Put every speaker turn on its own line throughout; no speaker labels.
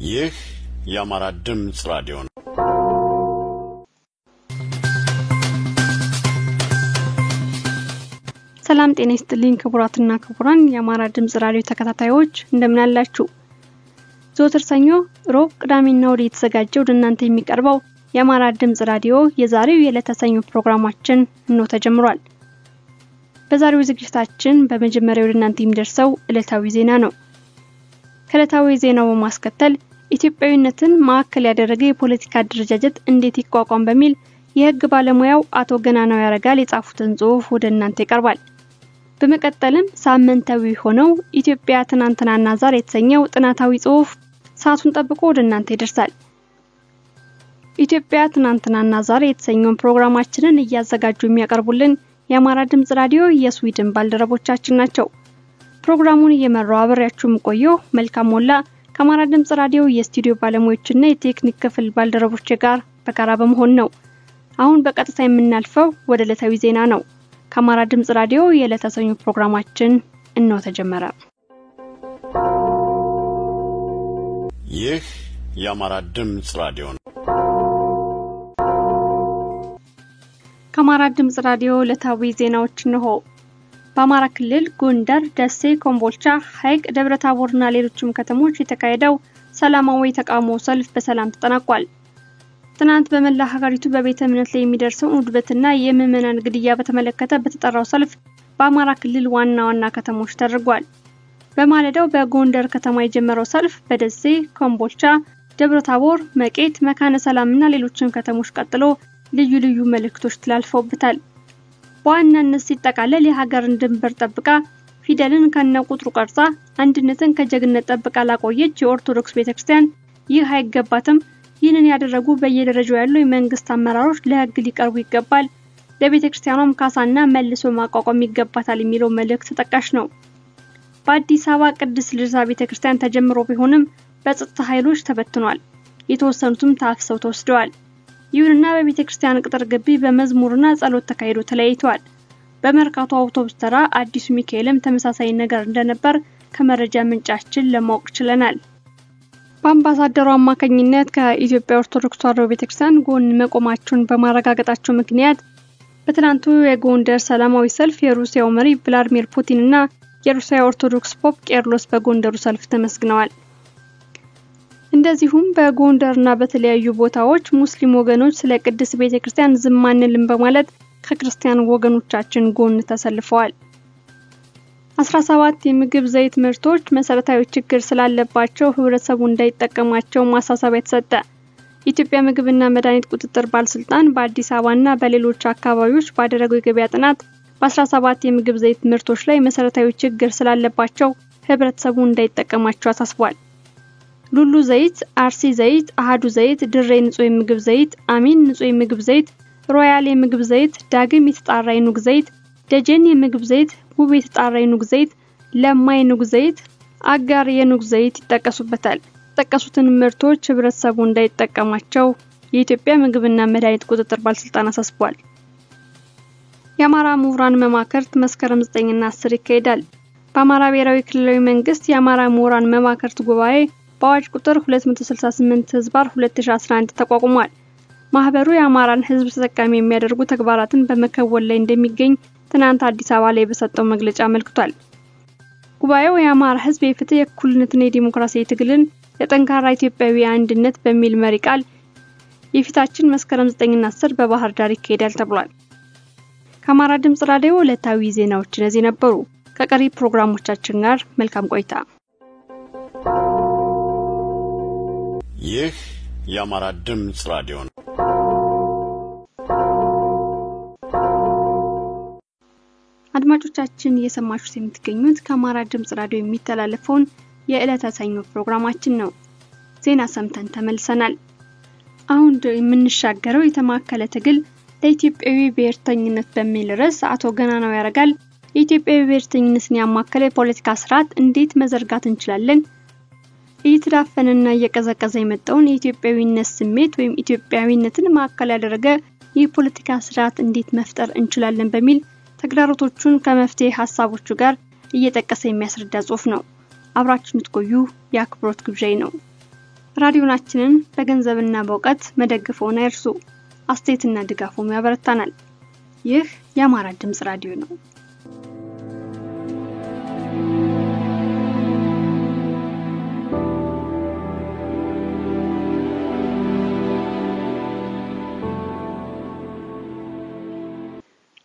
ይህ የአማራ ድምጽ ራዲዮ ነው።
ሰላም ጤና ይስጥልኝ ክቡራትና ክቡራን የአማራ ድምጽ ራዲዮ ተከታታዮች እንደምን አላችሁ? ዘወትር ሰኞ፣ ሮብ፣ ቅዳሜና እሁድ የተዘጋጀው ለእናንተ የሚቀርበው የአማራ ድምጽ ራዲዮ የዛሬው የዕለተ ሰኞ ፕሮግራማችን ነው ተጀምሯል። በዛሬው ዝግጅታችን በመጀመሪያው ለእናንተ የሚደርሰው ዕለታዊ ዜና ነው። ከዕለታዊ ዜናው በማስከተል ኢትዮጵያዊነትን ማዕከል ያደረገ የፖለቲካ አደረጃጀት እንዴት ይቋቋም በሚል የህግ ባለሙያው አቶ ገናናው ያረጋል የጻፉትን ጽሑፍ ወደ እናንተ ይቀርባል። በመቀጠልም ሳምንታዊ ሆነው ኢትዮጵያ ትናንትናና ዛሬ የተሰኘው ጥናታዊ ጽሑፍ ሰዓቱን ጠብቆ ወደ እናንተ ይደርሳል። ኢትዮጵያ ትናንትናና ዛሬ የተሰኘውን ፕሮግራማችንን እያዘጋጁ የሚያቀርቡልን የአማራ ድምጽ ራዲዮ የስዊድን ባልደረቦቻችን ናቸው። ፕሮግራሙን እየመራው አብሬያችሁም ቆየው መልካም ሞላ ከአማራ ድምጽ ራዲዮ የስቱዲዮ ባለሙያዎችና የቴክኒክ ክፍል ባልደረቦች ጋር በጋራ በመሆን ነው። አሁን በቀጥታ የምናልፈው ወደ ዕለታዊ ዜና ነው። ከአማራ ድምጽ ራዲዮ የዕለተ ሰኞ ፕሮግራማችን እንሆ ተጀመረ።
ይህ የአማራ ድምጽ ራዲዮ ነው።
ከአማራ ድምጽ ራዲዮ ዕለታዊ ዜናዎች ነው። በአማራ ክልል ጎንደር፣ ደሴ፣ ኮምቦልቻ፣ ሐይቅ፣ ደብረታቦርና ሌሎችም ከተሞች የተካሄደው ሰላማዊ ተቃውሞ ሰልፍ በሰላም ተጠናቋል። ትናንት በመላ ሀገሪቱ በቤተ እምነት ላይ የሚደርሰው ውድበትና የምዕመናን ግድያ በተመለከተ በተጠራው ሰልፍ በአማራ ክልል ዋና ከተሞች ተደርጓል። በማለዳው በጎንደር ከተማ የጀመረው ሰልፍ በደሴ፣ ኮምቦልቻ፣ ደብረታቦር፣ መቄት፣ መካነ ሰላምና ሌሎችም ከተሞች ቀጥሎ ልዩ መልእክቶች ተላልፈውበታል። በዋናነት ሲጠቃለል የሀገርን ድንበር ጠብቃ ፊደልን ከነቁጥሩ ቀርጻ አንድነትን ከጀግነት ጠብቃ ላቆየች የኦርቶዶክስ ቤተክርስቲያን ይህ አይገባትም፣ ይህንን ያደረጉ በየደረጃው ያሉ የመንግስት አመራሮች ለህግ ሊቀርቡ ይገባል፣ ለቤተክርስቲያኗም ካሳና መልሶ ማቋቋም ይገባታል የሚለው መልእክት ተጠቃሽ ነው። በአዲስ አበባ ቅድስት ልደታ ቤተክርስቲያን ተጀምሮ ቢሆንም በጸጥታ ኃይሎች ተበትኗል። የተወሰኑትም ታፍሰው ተወስደዋል። ይሁንና በቤተክርስቲያን ቅጥር ግቢ በመዝሙርና ጸሎት ተካሂዶ ተለያይቷል። በመርካቶ አውቶቡስ ተራ አዲሱ ሚካኤልም ተመሳሳይ ነገር እንደነበር ከመረጃ ምንጫችን ለማወቅ ችለናል። በአምባሳደሩ አማካኝነት ከኢትዮጵያ ኦርቶዶክስ ተዋሕዶ ቤተክርስቲያን ጎን መቆማቸውን በማረጋገጣቸው ምክንያት በትናንቱ የጎንደር ሰላማዊ ሰልፍ የሩሲያው መሪ ቭላድሚር ፑቲንና የሩሲያ ኦርቶዶክስ ፖፕ ቄርሎስ በጎንደሩ ሰልፍ ተመስግነዋል። እንደዚሁም በጎንደርና በተለያዩ ቦታዎች ሙስሊም ወገኖች ስለ ቅድስት ቤተክርስቲያን ዝም አንልም በማለት ከክርስቲያን ወገኖቻችን ጎን ተሰልፈዋል። 17 የምግብ ዘይት ምርቶች መሰረታዊ ችግር ስላለባቸው ህብረተሰቡ እንዳይጠቀማቸው ማሳሰቢያ ተሰጠ። ኢትዮጵያ ምግብና መድኃኒት ቁጥጥር ባለስልጣን በአዲስ አበባና በሌሎች አካባቢዎች ባደረገው የገበያ ጥናት በ17 የምግብ ዘይት ምርቶች ላይ መሰረታዊ ችግር ስላለባቸው ህብረተሰቡ እንዳይጠቀማቸው አሳስቧል። ሉሉ ዘይት፣ አርሲ ዘይት፣ አሃዱ ዘይት፣ ድሬ ንጹህ የምግብ ዘይት፣ አሚን ንጹህ የምግብ ዘይት፣ ሮያል የምግብ ዘይት፣ ዳግም የተጣራ የኑግ ዘይት፣ ደጀን የምግብ ዘይት፣ ውብ የተጣራ የኑግ ዘይት፣ ለማ የኑግ ዘይት፣ አጋር የኑግ ዘይት ይጠቀሱበታል። የተጠቀሱትን ምርቶች ህብረተሰቡ እንዳይጠቀማቸው የኢትዮጵያ ምግብና መድኃኒት ቁጥጥር ባለስልጣን አሳስቧል። የአማራ ምሁራን መማክርት መስከረም 9ና 10 ይካሄዳል። በአማራ ብሔራዊ ክልላዊ መንግስት የአማራ ምሁራን መማክርት ጉባኤ በአዋጅ ቁጥር 265/2011 ተቋቁሟል። ማህበሩ የአማራን ህዝብ ተጠቃሚ የሚያደርጉ ተግባራትን በመከወን ላይ እንደሚገኝ ትናንት አዲስ አበባ ላይ በሰጠው መግለጫ አመልክቷል። ጉባኤው የአማራ ህዝብ የፍትህ፣ የእኩልነትና የዲሞክራሲ ትግልን ለጠንካራ ኢትዮጵያዊ አንድነት በሚል መሪ ቃል የፊታችን መስከረም 9ና 10 በባህር ዳር ይካሄዳል ተብሏል። ከአማራ ድምጽ ራዲዮ ዕለታዊ ዜናዎች እነዚህ ነበሩ። ከቀሪ ፕሮግራሞቻችን ጋር መልካም ቆይታ።
ይህ የአማራ ድምጽ ራዲዮ ነው።
አድማጮቻችን እየሰማችሁ የምትገኙት ከአማራ ድምጽ ራዲዮ የሚተላለፈውን የዕለተ ሰኞ ፕሮግራማችን ነው። ዜና ሰምተን ተመልሰናል። አሁን የምንሻገረው የተማከለ ትግል ለኢትዮጵያዊ ብሔርተኝነት በሚል ርዕስ አቶ ገናናው ያረጋል የኢትዮጵያዊ ብሔርተኝነትን ያማከለ የፖለቲካ ስርዓት እንዴት መዘርጋት እንችላለን፣ እየተዳፈነና እየቀዘቀዘ የመጣውን የኢትዮጵያዊነት ስሜት ወይም ኢትዮጵያዊነትን ማዕከል ያደረገ የፖለቲካ ስርዓት እንዴት መፍጠር እንችላለን በሚል ተግዳሮቶቹን ከመፍትሄ ሐሳቦቹ ጋር እየጠቀሰ የሚያስረዳ ጽሑፍ ነው። አብራችሁን ትቆዩ የአክብሮት ግብዣይ ነው። ራዲዮናችንን በገንዘብና በእውቀት መደገፍዎን አይርሱ። አስተያየትና ድጋፎም ያበረታናል። ይህ የአማራ ድምጽ ራዲዮ ነው።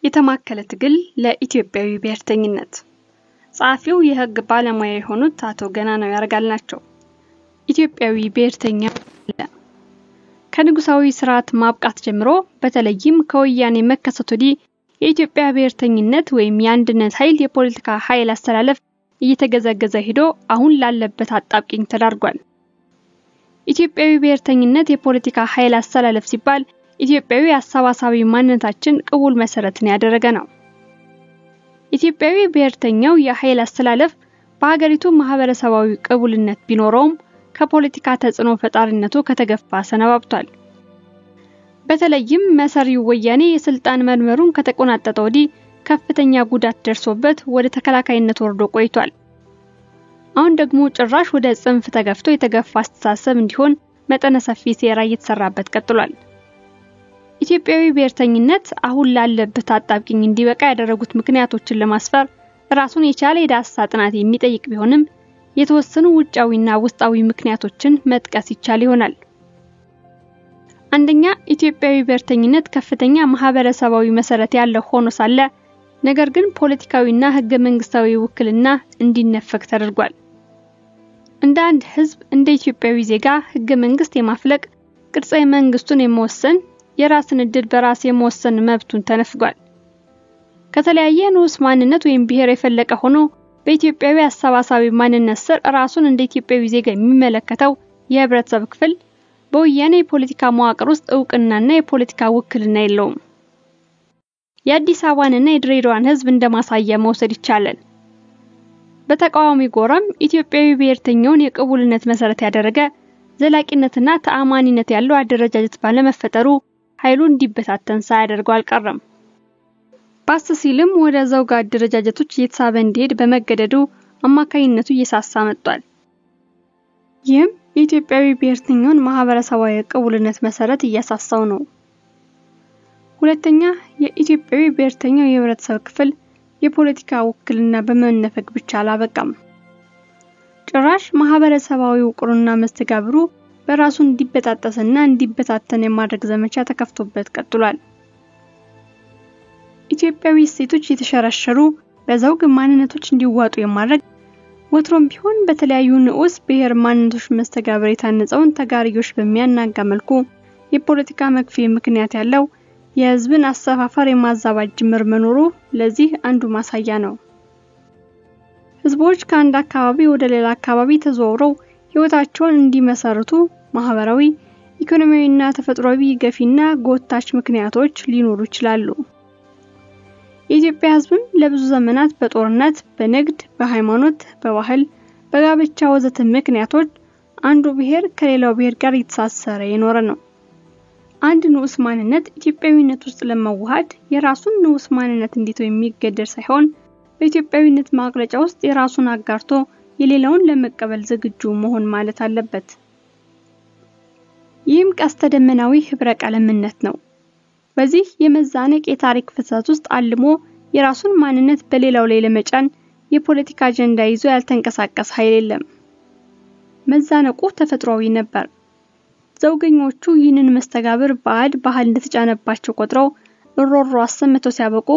የተማከለ ትግል ለኢትዮጵያዊ ብሔርተኝነት። ጸሐፊው የሕግ ባለሙያ የሆኑት አቶ ገናናው ያረጋል ናቸው። ኢትዮጵያዊ ብሔርተኛ ከንጉሳዊ ስርዓት ማብቃት ጀምሮ በተለይም ከወያኔ መከሰት ወዲህ የኢትዮጵያ ብሔርተኝነት ወይም የአንድነት ኃይል የፖለቲካ ኃይል አስተላለፍ እየተገዘገዘ ሄዶ አሁን ላለበት አጣብቂኝ ተዳርጓል። ኢትዮጵያዊ ብሔርተኝነት የፖለቲካ ኃይል አስተላለፍ ሲባል ኢትዮጵያዊ አሰባሳቢ ማንነታችን ቅቡል መሰረትን ያደረገ ነው። ኢትዮጵያዊ ብሔርተኛው የኃይል አስተላለፍ በሀገሪቱ ማህበረሰባዊ ቅቡልነት ቢኖረውም ከፖለቲካ ተጽዕኖ ፈጣሪነቱ ከተገፋ ሰነባብቷል። በተለይም መሰሪው ወያኔ የስልጣን መንበሩን ከተቆናጠጠ ወዲህ ከፍተኛ ጉዳት ደርሶበት ወደ ተከላካይነት ወርዶ ቆይቷል። አሁን ደግሞ ጭራሽ ወደ ጽንፍ ተገፍቶ የተገፋ አስተሳሰብ እንዲሆን መጠነ ሰፊ ሴራ እየተሰራበት ቀጥሏል። ኢትዮጵያዊ ብሔርተኝነት አሁን ላለበት አጣብቂኝ እንዲበቃ ያደረጉት ምክንያቶችን ለማስፈር ራሱን የቻለ የዳሰሳ ጥናት የሚጠይቅ ቢሆንም የተወሰኑ ውጫዊና ውስጣዊ ምክንያቶችን መጥቀስ ይቻል ይሆናል። አንደኛ፣ ኢትዮጵያዊ ብሔርተኝነት ከፍተኛ ማህበረሰባዊ መሰረት ያለው ሆኖ ሳለ ነገር ግን ፖለቲካዊና ህገ መንግስታዊ ውክልና እንዲነፈክ ተደርጓል። እንደ አንድ ህዝብ እንደ ኢትዮጵያዊ ዜጋ ህገ መንግስት የማፍለቅ ቅርጻዊ መንግስቱን የመወሰን የራስን እድል በራስ የመወሰን መብቱን ተነፍጓል። ከተለያየ ንዑስ ማንነት ወይም ብሔር የፈለቀ ሆኖ በኢትዮጵያዊ አሰባሳቢ ማንነት ስር ራሱን እንደ ኢትዮጵያዊ ዜጋ የሚመለከተው የህብረተሰብ ክፍል በወያኔ የፖለቲካ መዋቅር ውስጥ ዕውቅናና የፖለቲካ ውክልና የለውም። የአዲስ አበባንና የድሬዳዋን ህዝብ እንደማሳያ መውሰድ ይቻላል። በተቃዋሚ ጎራም ኢትዮጵያዊ ብሔርተኛውን የቅቡልነት መሰረት ያደረገ ዘላቂነትና ተአማኒነት ያለው አደረጃጀት ባለመፈጠሩ ኃይሉ እንዲበታተን ሳያደርገው አልቀረም። ባስ ሲልም ወደ ዘውግ አደረጃጀቶች እየተሳበ እንዲሄድ በመገደዱ አማካይነቱ እየሳሳ መጥቷል። ይህም የኢትዮጵያዊ ብሔርተኛውን ማህበረሰባዊ ቅቡልነት መሰረት እያሳሳው ነው። ሁለተኛ፣ የኢትዮጵያዊ ብሔርተኛው የህብረተሰብ ክፍል የፖለቲካ ውክልና በመነፈግ ብቻ አላበቃም። ጭራሽ ማህበረሰባዊ ውቅሩና መስተጋብሩ በራሱ እንዲበጣጠስና እንዲበታተን የማድረግ ዘመቻ ተከፍቶበት ቀጥሏል። ኢትዮጵያዊ እሴቶች የተሸረሸሩ በዘውግ ማንነቶች እንዲዋጡ የማድረግ ወትሮም ቢሆን በተለያዩ ንዑስ ብሔር ማንነቶች መስተጋብር የታነጸውን ተጋሪዎች በሚያናጋ መልኩ የፖለቲካ መክፈያ ምክንያት ያለው የህዝብን አሰፋፈር የማዛባት ጅምር መኖሩ ለዚህ አንዱ ማሳያ ነው። ህዝቦች ከአንድ አካባቢ ወደ ሌላ አካባቢ ተዘዋውረው ህይወታቸውን እንዲመሰርቱ ማህበራዊ፣ ኢኮኖሚያዊና ተፈጥሯዊ ገፊና ጎታች ምክንያቶች ሊኖሩ ይችላሉ። የኢትዮጵያ ህዝብም ለብዙ ዘመናት በጦርነት፣ በንግድ፣ በሃይማኖት፣ በባህል፣ በጋብቻ ወዘተ ምክንያቶች አንዱ ብሔር ከሌላው ብሔር ጋር የተሳሰረ የኖረ ነው። አንድ ንዑስ ማንነት ኢትዮጵያዊነት ውስጥ ለመዋሃድ የራሱን ንዑስ ማንነት እንዲተው የሚገደድ ሳይሆን በኢትዮጵያዊነት ማቅለጫ ውስጥ የራሱን አጋርቶ የሌላውን ለመቀበል ዝግጁ መሆን ማለት አለበት። ይህም ቀስተ ደመናዊ ህብረ ቀለምነት ነው። በዚህ የመዛነቅ የታሪክ ፍሰት ውስጥ አልሞ የራሱን ማንነት በሌላው ላይ ለመጫን የፖለቲካ አጀንዳ ይዞ ያልተንቀሳቀሰ ኃይል የለም። መዛነቁ ተፈጥሯዊ ነበር። ዘውገኞቹ ይህንን መስተጋብር ባዕድ ባህል እንደተጫነባቸው ቆጥረው ሮሮ አሰምተው ሲያበቁ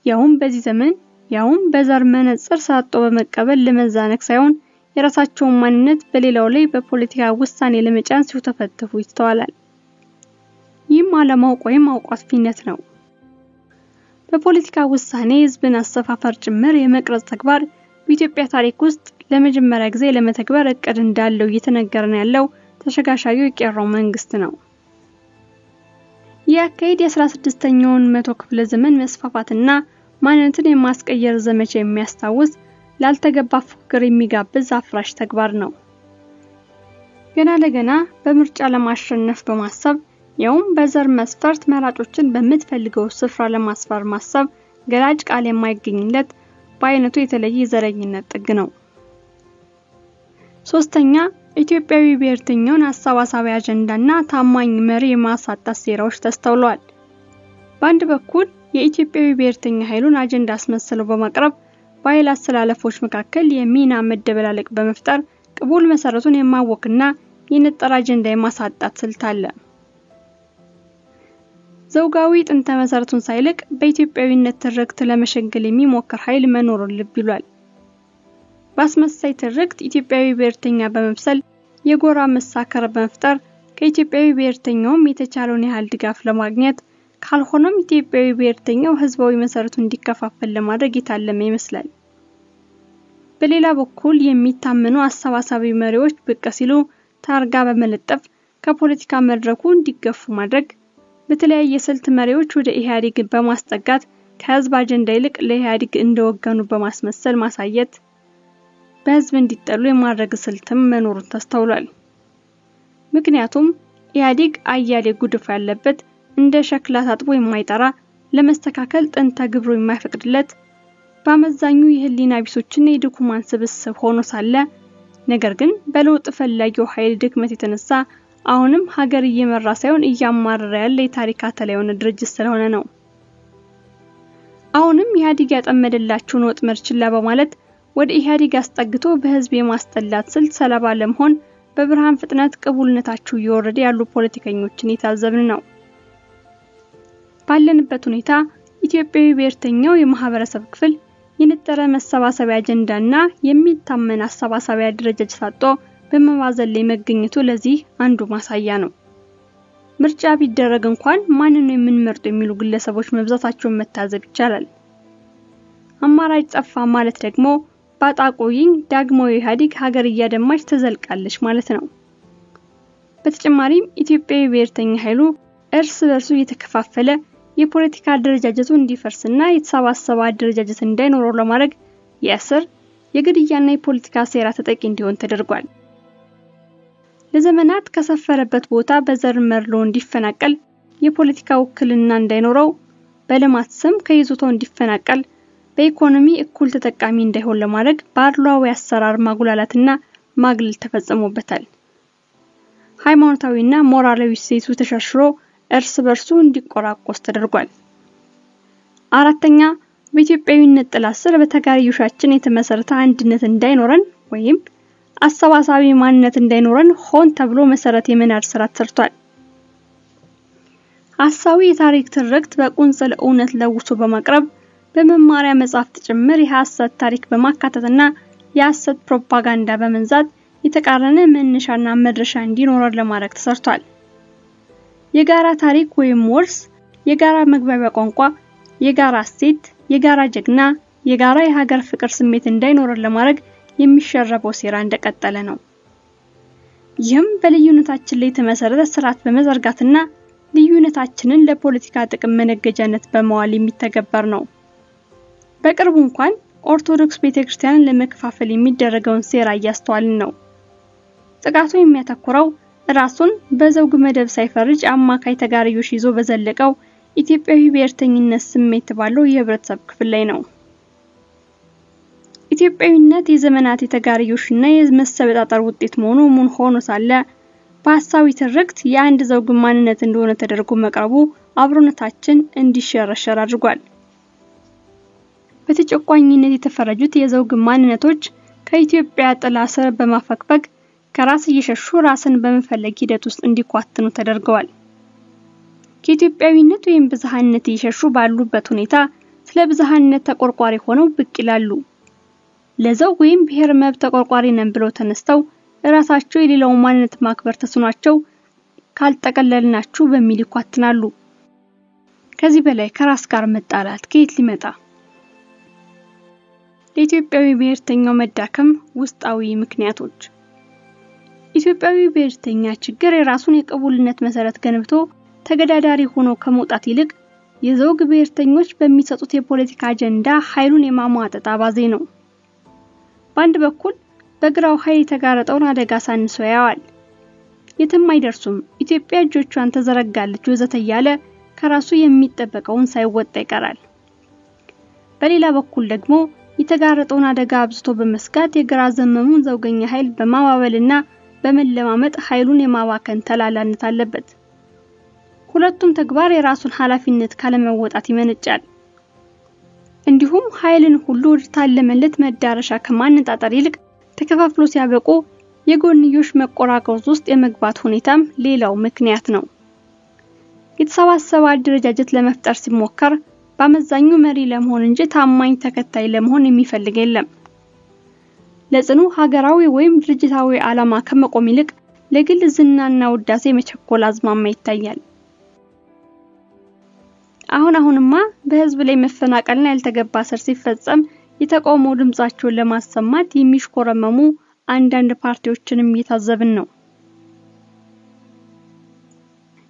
ያውም በዚህ ዘመን ያውም በዘር መነጽር ሳጦ በመቀበል ለመዛነቅ ሳይሆን የራሳቸውን ማንነት በሌላው ላይ በፖለቲካ ውሳኔ ለመጫን ሲተፈተፉ ይስተዋላል። ይህም አለማወቅ ወይም አውቋፊነት ነው። በፖለቲካ ውሳኔ ህዝብን አሰፋፈር ጭምር የመቅረጽ ተግባር በኢትዮጵያ ታሪክ ውስጥ ለመጀመሪያ ጊዜ ለመተግበር እቅድ እንዳለው እየተነገረ ያለው ተሸጋሻዩ የቄራው መንግስት ነው። የአካሄድ የ16ኛውን መቶ ክፍለ ዘመን መስፋፋትና ማንነትን የማስቀየር ዘመቻ የሚያስታውስ ላልተገባ ፉክክር የሚጋብዝ አፍራሽ ተግባር ነው። ገና ለገና በምርጫ ለማሸነፍ በማሰብ ያውም በዘር መስፈርት መራጮችን በመትፈልገው ስፍራ ለማስፈር ማሰብ ገላጭ ቃል የማይገኝለት በአይነቱ የተለየ ዘረኝነት ጥግ ነው። ሶስተኛ ኢትዮጵያዊ ብሔርተኛውን አሰባሳቢ አጀንዳና ታማኝ መሪ የማሳጣት ሴራዎች ተስተውለዋል። በአንድ በኩል የኢትዮጵያዊ ብሔርተኛ ኃይሉን አጀንዳ አስመስለው በማቅረብ በኃይል አስተላለፎች መካከል የሚና መደበላለቅ በመፍጠር ቅቡል መሰረቱን የማወክና የነጠላ አጀንዳ የማሳጣት ስልት አለ። ዘውጋዊ ጥንተ መሰረቱን ሳይልቅ በኢትዮጵያዊነት ትርክት ለመሸንገል የሚሞክር ኃይል መኖሩን ልብ ይሏል። በአስመሳይ ትርክት ኢትዮጵያዊ ብሔርተኛ በመምሰል የጎራ መሳከር በመፍጠር ከኢትዮጵያዊ ብሔርተኛውም የተቻለውን ያህል ድጋፍ ለማግኘት ካልሆነም ኢትዮጵያዊ ብሔርተኛው ህዝባዊ መሰረቱን እንዲከፋፈል ለማድረግ የታለመ ይመስላል። በሌላ በኩል የሚታመኑ አሰባሳቢ መሪዎች ብቅ ሲሉ ታርጋ በመለጠፍ ከፖለቲካ መድረኩ እንዲገፉ ማድረግ፣ በተለያየ ስልት መሪዎች ወደ ኢህአዴግ በማስጠጋት ከህዝብ አጀንዳ ይልቅ ለኢህአዴግ እንደወገኑ በማስመሰል ማሳየት፣ በህዝብ እንዲጠሉ የማድረግ ስልትም መኖሩን ተስተውሏል። ምክንያቱም ኢህአዴግ አያሌ ጉድፍ ያለበት እንደ ሸክላ ታጥቦ የማይጠራ ለመስተካከል ጥንተ ግብሩ የማይፈቅድለት በአመዛኙ የህሊና ቢሶችና የድኩማን ስብስብ ሆኖ ሳለ ነገር ግን በለውጥ ፈላጊው ኃይል ድክመት የተነሳ አሁንም ሀገር እየመራ ሳይሆን እያማረረ ያለ የታሪክ አተላ የሆነ ድርጅት ስለሆነ ነው። አሁንም ኢህአዴግ ያጠመደላቸውን ወጥመድ ችላ በማለት ወደ ኢህአዴግ አስጠግቶ በህዝብ የማስጠላት ስልት ሰለባ ለመሆን በብርሃን ፍጥነት ቅቡልነታቸው እየወረደ ያሉ ፖለቲከኞችን የታዘብን ነው። ባለንበት ሁኔታ ኢትዮጵያዊ ብሔርተኛው የማህበረሰብ ክፍል የነጠረ መሰባሰቢያ አጀንዳና የሚታመን አሰባሳቢያ አደረጃጀት አጥቶ በመዋዘል ላይ መገኘቱ ለዚህ አንዱ ማሳያ ነው። ምርጫ ቢደረግ እንኳን ማንን ነው የምንመርጠው የሚሉ ግለሰቦች መብዛታቸውን መታዘብ ይቻላል። አማራጭ ጠፋ ማለት ደግሞ ባጣቆይኝ ዳግማዊ ኢህአዴግ ሀገር እያደማች ተዘልቃለች ማለት ነው። በተጨማሪም ኢትዮጵያዊ ብሔርተኛ ኃይሉ እርስ በርሱ እየተከፋፈለ የፖለቲካ አደረጃጀቱ እንዲፈርስና የተሰባሰበ አደረጃጀት እንዳይኖረው ለማድረግ የእስር የግድያና የፖለቲካ ሴራ ተጠቂ እንዲሆን ተደርጓል። ለዘመናት ከሰፈረበት ቦታ በዘር መርሎ እንዲፈናቀል፣ የፖለቲካ ውክልና እንዳይኖረው፣ በልማት ስም ከይዞታው እንዲፈናቀል፣ በኢኮኖሚ እኩል ተጠቃሚ እንዳይሆን ለማድረግ ባድሏዊ አሰራር ማጉላላትና ማግለል ተፈጽሞበታል። ሃይማኖታዊና ሞራላዊ እሴቱ ተሸርሽሮ እርስ በርሱ እንዲቆራቆስ ተደርጓል። አራተኛ በኢትዮጵያዊነት ጥላ ስር በተጋሪዮሻችን የተመሰረተ አንድነት እንዳይኖረን ወይም አሰባሳቢ ማንነት እንዳይኖረን ሆን ተብሎ መሰረት የመናድ ስራ ተሰርቷል። ሐሳዊ የታሪክ ትርክት በቁንጽል እውነት ለውሶ በማቅረብ በመማሪያ መጻሕፍት ጭምር የሐሰት ታሪክ በማካተትና የሐሰት ፕሮፓጋንዳ በመንዛት የተቃረነ መነሻና መድረሻ እንዲኖረን ለማድረግ ተሰርቷል። የጋራ ታሪክ ወይም ወርስ፣ የጋራ መግባቢያ ቋንቋ፣ የጋራ እሴት፣ የጋራ ጀግና፣ የጋራ የሀገር ፍቅር ስሜት እንዳይኖረን ለማድረግ የሚሸረበው ሴራ እንደቀጠለ ነው። ይህም በልዩነታችን ላይ የተመሰረተ ስርዓት በመዘርጋትና ልዩነታችንን ለፖለቲካ ጥቅም መነገጃነት በመዋል የሚተገበር ነው። በቅርቡ እንኳን ኦርቶዶክስ ቤተክርስቲያንን ለመከፋፈል የሚደረገውን ሴራ እያስተዋልን ነው። ጥቃቱ የሚያተኩረው ራሱን በዘውግ መደብ ሳይፈርጅ አማካይ ተጋሪዮሽ ይዞ በዘለቀው ኢትዮጵያዊ ብሔርተኝነት ስሜት ባለው የህብረተሰብ ክፍል ላይ ነው። ኢትዮጵያዊነት የዘመናት የተጋሪዮሽና የመሰበጣጠር ውጤት መሆኑ ምን ሆኖ ሳለ በሐሳዊ ትርክት የአንድ ዘውግ ማንነት እንደሆነ ተደርጎ መቅረቡ አብሮነታችን እንዲሸረሸር አድርጓል። በተጨቋኝነት የተፈረጁት የዘውግ ማንነቶች ከኢትዮጵያ ጥላ ስር በማፈግፈግ ከራስ እየሸሹ ራስን በመፈለግ ሂደት ውስጥ እንዲኳትኑ ተደርገዋል። ከኢትዮጵያዊነት ወይም ብዝሃነት እየሸሹ ባሉበት ሁኔታ ስለ ብዝሃነት ተቆርቋሪ ሆነው ብቅ ይላሉ። ለዘውግ ወይም ብሔር መብት ተቆርቋሪ ነን ብለው ተነስተው ራሳቸው የሌላው ማንነት ማክበር ተስኗቸው ካልጠቀለልናችሁ በሚል ይኳትናሉ። ከዚህ በላይ ከራስ ጋር መጣላት ከየት ሊመጣ? ለኢትዮጵያዊ ብሔርተኛው መዳከም ውስጣዊ ምክንያቶች። ኢትዮጵያዊ ብሔርተኛ ችግር የራሱን የቅቡልነት መሰረት ገንብቶ ተገዳዳሪ ሆኖ ከመውጣት ይልቅ የዘውግ ብሔርተኞች በሚሰጡት የፖለቲካ አጀንዳ ኃይሉን የማሟጠጥ አባዜ ነው። በአንድ በኩል በግራው ኃይል የተጋረጠውን አደጋ ሳንሶ ያዋል። የትም አይደርሱም፣ ኢትዮጵያ እጆቿን ተዘረጋለች ወዘተ እያለ ከራሱ የሚጠበቀውን ሳይወጣ ይቀራል። በሌላ በኩል ደግሞ የተጋረጠውን አደጋ አብዝቶ በመስጋት የግራ ዘመሙን ዘውገኛ ኃይል በማባበልና በመለማመጥ ኃይሉን የማዋከን ተላላነት አለበት። ሁለቱም ተግባር የራሱን ኃላፊነት ካለመወጣት ይመነጫል። እንዲሁም ኃይልን ሁሉ ታለመለት መዳረሻ ከማነጣጠር ይልቅ ተከፋፍሎ ሲያበቁ የጎንዮሽ መቆራቆዝ ውስጥ የመግባት ሁኔታም ሌላው ምክንያት ነው። የተሰባሰበ አደረጃጀት ለመፍጠር ሲሞከር በአመዛኙ መሪ ለመሆን እንጂ ታማኝ ተከታይ ለመሆን የሚፈልግ የለም። ለጽኑ ሀገራዊ ወይም ድርጅታዊ ዓላማ ከመቆም ይልቅ ለግል ዝናና ውዳሴ መቸኮል አዝማማ ይታያል። አሁንማ በህዝብ ላይ መፈናቀልና ያልተገባ ስር ሲፈጸም የተቃውሞ ድምጻቸውን ለማሰማት የሚሽኮረመሙ አንዳንድ ፓርቲዎችንም እየታዘብን ነው።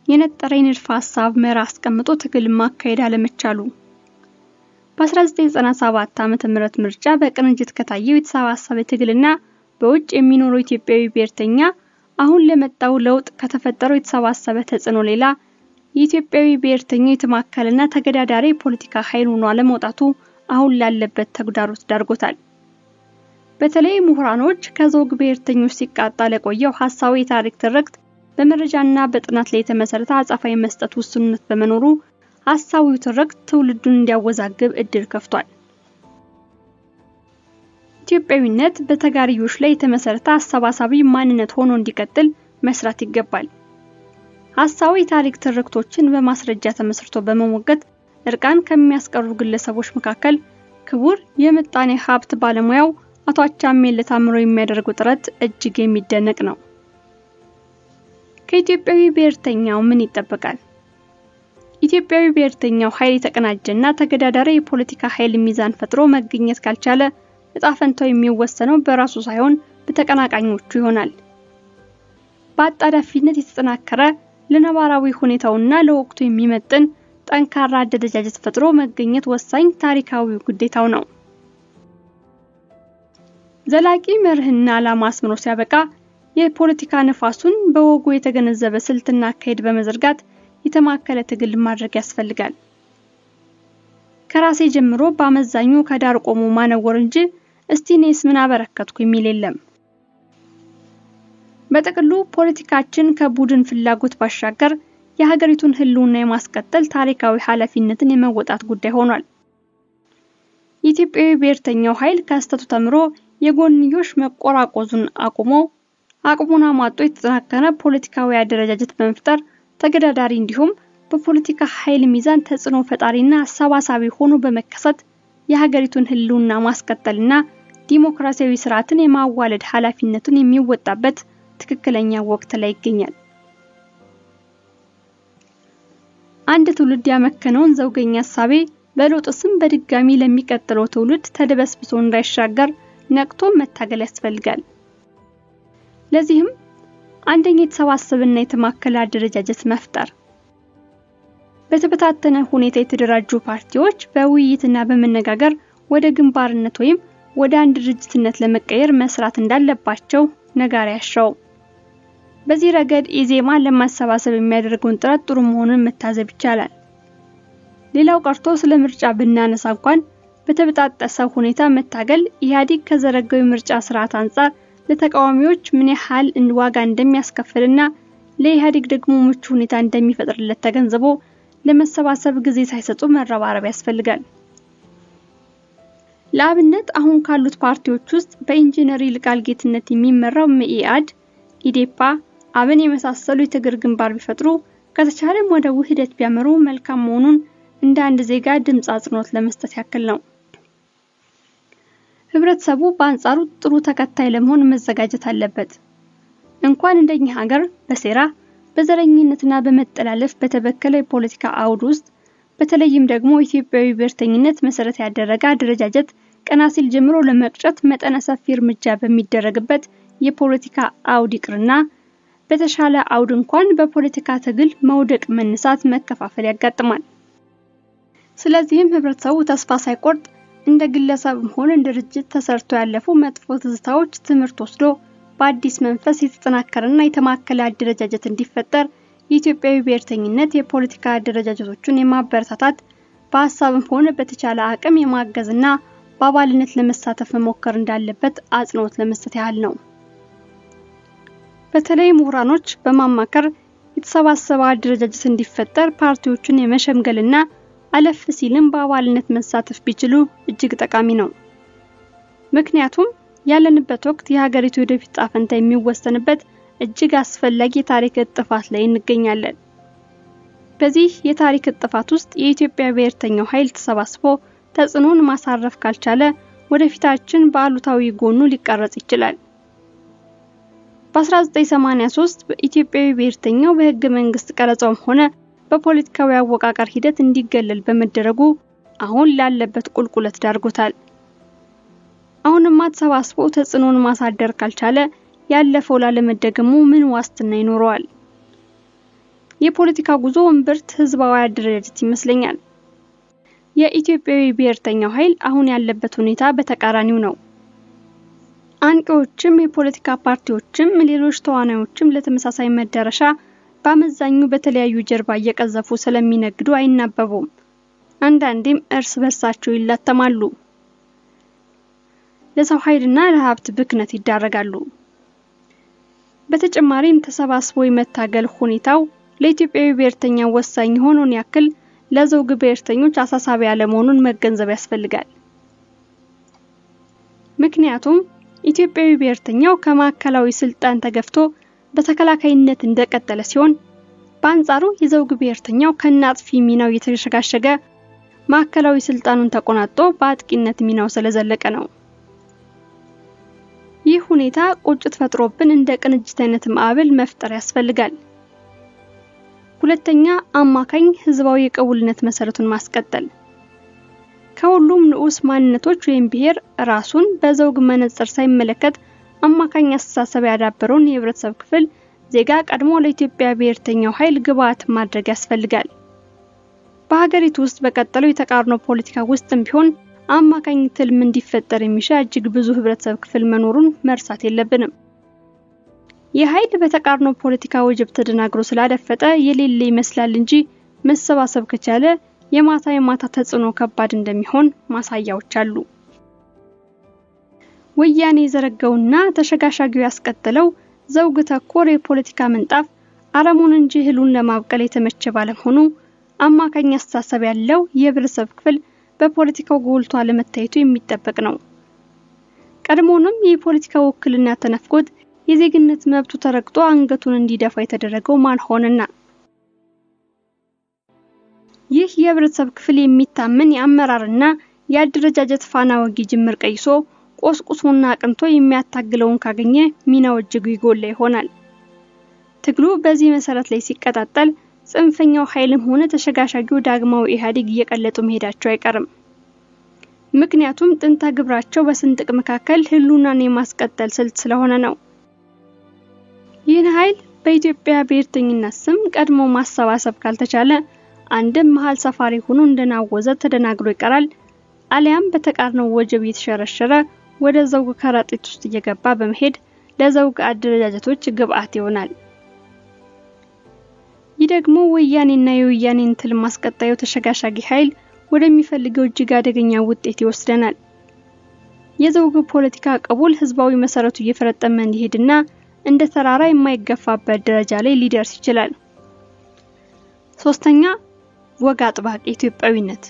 የነጠረ ንድፈ ሐሳብ መራ አስቀምጦ ትግል ማካሄድ አለመቻሉ በ1997 ዓመተ ምህረት ምርጫ በቅንጅት ከታየው የተሰባሰበ ትግልና በውጭ የሚኖረው ኢትዮጵያዊ ብሔርተኛ አሁን ለመጣው ለውጥ ከተፈጠረው የተሰባሰበ ተጽዕኖ ሌላ የኢትዮጵያዊ ብሔርተኛ የተማከለና ተገዳዳሪ ፖለቲካ ኃይል ሆኖ አለመውጣቱ አሁን ላለበት ተግዳሮት ዳርጎታል። በተለይ ምሁራኖች ከዘውግ ብሔርተኞች ሲቃጣ ለቆየው ሐሳዊ ታሪክ ትርክት በመረጃና በጥናት ላይ የተመሰረተ አጻፋዊ መስጠት ውስንነት በመኖሩ ሐሳዊው ትርክት ትውልዱን እንዲያወዛግብ እድል ከፍቷል። ኢትዮጵያዊነት በተጋሪዮሽ ላይ የተመሰረተ አሰባሳቢ ማንነት ሆኖ እንዲቀጥል መስራት ይገባል። ሐሳዊ ታሪክ ትርክቶችን በማስረጃ ተመስርቶ በመሞገት እርቃን ከሚያስቀሩ ግለሰቦች መካከል ክቡር የምጣኔ ሀብት ባለሙያው አቶ አቻምየለህ ታምሮ የሚያደርጉት ጥረት እጅግ የሚደነቅ ነው። ከኢትዮጵያዊ ብሔርተኛው ምን ይጠበቃል? ኢትዮጵያዊ ብሔርተኛው ኃይል የተቀናጀና ተገዳዳሪ የፖለቲካ ኃይል ሚዛን ፈጥሮ መገኘት ካልቻለ ዕጣ ፈንታው የሚወሰነው በራሱ ሳይሆን በተቀናቃኞቹ ይሆናል። በአጣዳፊነት የተጠናከረ ለነባራዊ ሁኔታውና ለወቅቱ የሚመጥን ጠንካራ አደረጃጀት ፈጥሮ መገኘት ወሳኝ ታሪካዊ ግዴታው ነው። ዘላቂ መርህና ዓላማ አስምሮ ሲያበቃ የፖለቲካ ነፋሱን በወጉ የተገነዘበ ስልትና አካሄድ በመዘርጋት የተማከለ ትግል ማድረግ ያስፈልጋል። ከራሴ ጀምሮ በአመዛኙ ከዳር ቆሞ ማነወር እንጂ እስቲ እኔስ ምን አበረከትኩ የሚል የለም። በጥቅሉ ፖለቲካችን ከቡድን ፍላጎት ባሻገር የሀገሪቱን ህልውና የማስቀጠል ታሪካዊ ኃላፊነትን የመወጣት ጉዳይ ሆኗል። የኢትዮጵያዊ ብሔርተኛው ኃይል ከስተቱ ተምሮ የጎንዮሽ መቆራቆዙን አቁሞ አቅሙን አሟጦ የተጠናከረ ፖለቲካዊ አደረጃጀት በመፍጠር ተገዳዳሪ እንዲሁም በፖለቲካ ኃይል ሚዛን ተጽዕኖ ፈጣሪና አሰባሳቢ ሆኖ በመከሰት የሀገሪቱን ህልውና ማስቀጠልና ዲሞክራሲያዊ ስርዓትን የማዋለድ ኃላፊነቱን የሚወጣበት ትክክለኛ ወቅት ላይ ይገኛል። አንድ ትውልድ ያመከነውን ዘውገኛ ሐሳቤ በለውጥ ስም በድጋሚ ለሚቀጥለው ትውልድ ተደበስብሶ እንዳይሻገር ነቅቶ መታገል ያስፈልጋል። ለዚህም አንደኛ የተሰባሰበና የተማከለ አደረጃጀት መፍጠር፣ በተበታተነ ሁኔታ የተደራጁ ፓርቲዎች በውይይትና በመነጋገር ወደ ግንባርነት ወይም ወደ አንድ ድርጅትነት ለመቀየር መስራት እንዳለባቸው ነጋሪ ያሻው። በዚህ ረገድ ኢዜማ ለማሰባሰብ የሚያደርገውን ጥረት ጥሩ መሆኑን መታዘብ ይቻላል። ሌላው ቀርቶ ስለ ምርጫ ብናነሳ እንኳን በተበጣጠሰ ሁኔታ መታገል ኢህአዴግ ከዘረጋው ምርጫ ስርዓት አንፃር ለተቃዋሚዎች ምን ያህል ዋጋ እንደሚያስከፍልና ለኢህአዴግ ደግሞ ምቹ ሁኔታ እንደሚፈጥርለት ተገንዝቦ ለመሰባሰብ ጊዜ ሳይሰጡ መረባረብ ያስፈልጋል። ለአብነት አሁን ካሉት ፓርቲዎች ውስጥ በኢንጂነር ይልቃል ጌትነት የሚመራው መኢአድ፣ ኢዴፓ፣ አብን የመሳሰሉ የትግል ግንባር ቢፈጥሩ ከተቻለም ወደ ውህደት ቢያመሩ መልካም መሆኑን እንደ አንድ ዜጋ ድምጽ አጽንኦት ለመስጠት ያክል ነው። ህብረተሰቡ በአንጻሩ ጥሩ ተከታይ ለመሆን መዘጋጀት አለበት። እንኳን እንደኛ ሀገር በሴራ በዘረኝነትና በመጠላለፍ በተበከለ የፖለቲካ አውድ ውስጥ በተለይም ደግሞ ኢትዮጵያዊ ብሔርተኝነት መሰረት ያደረገ አደረጃጀት ቀናሲል ጀምሮ ለመቅጨት መጠነ ሰፊ እርምጃ በሚደረግበት የፖለቲካ አውድ ይቅርና በተሻለ አውድ እንኳን በፖለቲካ ትግል መውደቅ፣ መነሳት፣ መከፋፈል ያጋጥማል። ስለዚህም ህብረተሰቡ ተስፋ ሳይቆርጥ እንደ ግለሰብም ሆነ እንደ ድርጅት ተሰርቶ ያለፉ መጥፎ ትዝታዎች ትምህርት ወስዶ በአዲስ መንፈስ የተጠናከረና የተማከለ አደረጃጀት እንዲፈጠር የኢትዮጵያዊ ብሔርተኝነት የፖለቲካ አደረጃጀቶችን የማበረታታት በሐሳብም ሆነ በተቻለ አቅም የማገዝና በአባልነት ለመሳተፍ መሞከር እንዳለበት አጽንኦት ለመስጠት ያህል ነው። በተለይ ምሁራኖች በማማከር የተሰባሰበ አደረጃጀት እንዲፈጠር ፓርቲዎችን የመሸምገልና አለፍ ሲልም በአባልነት መሳተፍ ቢችሉ እጅግ ጠቃሚ ነው። ምክንያቱም ያለንበት ወቅት የሀገሪቱ ወደፊት ዕጣ ፈንታ የሚወሰንበት እጅግ አስፈላጊ የታሪክ እጥፋት ላይ እንገኛለን። በዚህ የታሪክ እጥፋት ውስጥ የኢትዮጵያ ብሔርተኛው ኃይል ተሰባስቦ ተጽዕኖን ማሳረፍ ካልቻለ ወደፊታችን በአሉታዊ ጎኑ ሊቀረጽ ይችላል። በ1983 በኢትዮጵያዊ ብሔርተኛው በህገ መንግስት ቀረጻውም ሆነ በፖለቲካዊ አወቃቀር ሂደት እንዲገለል በመደረጉ አሁን ላለበት ቁልቁለት ዳርጎታል። አሁንማ ተሰባስቦ ተጽዕኖን ማሳደር ካልቻለ ያለፈው ላለመደገሙ ምን ዋስትና ይኖረዋል? የፖለቲካ ጉዞ እምብርት ህዝባዊ አደረጃጀት ይመስለኛል። የኢትዮጵያዊ ብሔርተኛው ኃይል አሁን ያለበት ሁኔታ በተቃራኒው ነው። አንቂዎችም የፖለቲካ ፓርቲዎችም ሌሎች ተዋናዮችም ለተመሳሳይ መዳረሻ በአመዛኙ በተለያዩ ጀርባ እየቀዘፉ ስለሚነግዱ አይናበቡም። አንዳንዴም እርስ በርሳቸው ይላተማሉ። ለሰው ኃይልና ለሀብት ብክነት ይዳረጋሉ። በተጨማሪም ተሰባስቦ የመታገል ሁኔታው ለኢትዮጵያዊ ብሔርተኛ ወሳኝ ሆኖን ያክል ለዘውግ ብሔርተኞች አሳሳቢ ያለመሆኑን መገንዘብ ያስፈልጋል። ምክንያቱም ኢትዮጵያዊ ብሔርተኛው ከማዕከላዊ ስልጣን ተገፍቶ በተከላካይነት እንደቀጠለ ሲሆን በአንጻሩ የዘውግ ብሔርተኛው ከናጥፊ ሚናው የተሸጋሸገ ማዕከላዊ ስልጣኑን ተቆናጦ በአጥቂነት ሚናው ስለዘለቀ ነው። ይህ ሁኔታ ቁጭት ፈጥሮብን እንደ ቅንጅት አይነት ማዕበል መፍጠር ያስፈልጋል። ሁለተኛ አማካኝ ህዝባዊ የቅቡልነት መሰረቱን ማስቀጠል። ከሁሉም ንዑስ ማንነቶች ወይም ብሔር ራሱን በዘውግ መነጽር ሳይመለከት አማካኝ አስተሳሰብ ያዳበረውን የህብረተሰብ ክፍል ዜጋ ቀድሞ ለኢትዮጵያ ብሔርተኛው ኃይል ግብዓት ማድረግ ያስፈልጋል። በሀገሪቱ ውስጥ በቀጠለው የተቃርኖ ፖለቲካ ውስጥም ቢሆን አማካኝ ትልም እንዲፈጠር የሚሻ እጅግ ብዙ ህብረተሰብ ክፍል መኖሩን መርሳት የለብንም። የኃይል በተቃርኖ ፖለቲካ ወጀብ ተደናግሮ ስላደፈጠ የሌለ ይመስላል እንጂ መሰባሰብ ከቻለ የማታ ተጽዕኖ ከባድ እንደሚሆን ማሳያዎች አሉ። ወያኔ ዘረጋውና ተሸጋሻጊው ያስቀጠለው ዘውግ ተኮር የፖለቲካ ምንጣፍ አረሙን እንጂ ህሉን ለማብቀል የተመቸ ባለመሆኑ አማካኝ አስተሳሰብ ያለው የህብረተሰብ ክፍል በፖለቲካው ጎልቶ አለመታየቱ የሚጠበቅ ነው። ቀድሞውንም የፖለቲካ ውክልና ተነፍቆት የዜግነት መብቱ ተረግጦ አንገቱን እንዲደፋ የተደረገው ማን ሆነና? ይህ የህብረተሰብ ክፍል የሚታመን የአመራርና የአደረጃጀት ፋና ወጊ ጅምር ቀይሶ ቆስቁሶና አቅንቶ የሚያታግለውን ካገኘ ሚናው እጅግ ይጎላ ይሆናል። ትግሉ በዚህ መሰረት ላይ ሲቀጣጠል ጽንፈኛው ኃይልም ሆነ ተሸጋሻጊው ዳግማው ኢህአዴግ እየቀለጡ መሄዳቸው አይቀርም። ምክንያቱም ጥንታ ግብራቸው በስንጥቅ መካከል ህሉናን የማስቀጠል ስልት ስለሆነ ነው። ይህን ኃይል በኢትዮጵያ ብሔርተኝነት ስም ቀድሞ ማሰባሰብ ካልተቻለ አንድም መሃል ሰፋሪ ሆኖ እንደናወዘ ተደናግሮ ይቀራል፣ አሊያም በተቃርነው ወጀብ እየተሸረሸረ ወደ ዘውግ ከረጢት ውስጥ እየገባ በመሄድ ለዘውግ አደረጃጀቶች ግብዓት ይሆናል። ይህ ደግሞ ወያኔና የወያኔን ትል ማስቀጣዩ ተሸጋሻጊ ኃይል ወደሚፈልገው እጅግ አደገኛ ውጤት ይወስደናል። የዘውግ ፖለቲካ ቀቡል ህዝባዊ መሰረቱ እየፈረጠመ እንዲሄድና እንደ ተራራ የማይገፋበት ደረጃ ላይ ሊደርስ ይችላል። ሶስተኛ ወግ አጥባቂ ኢትዮጵያዊነት።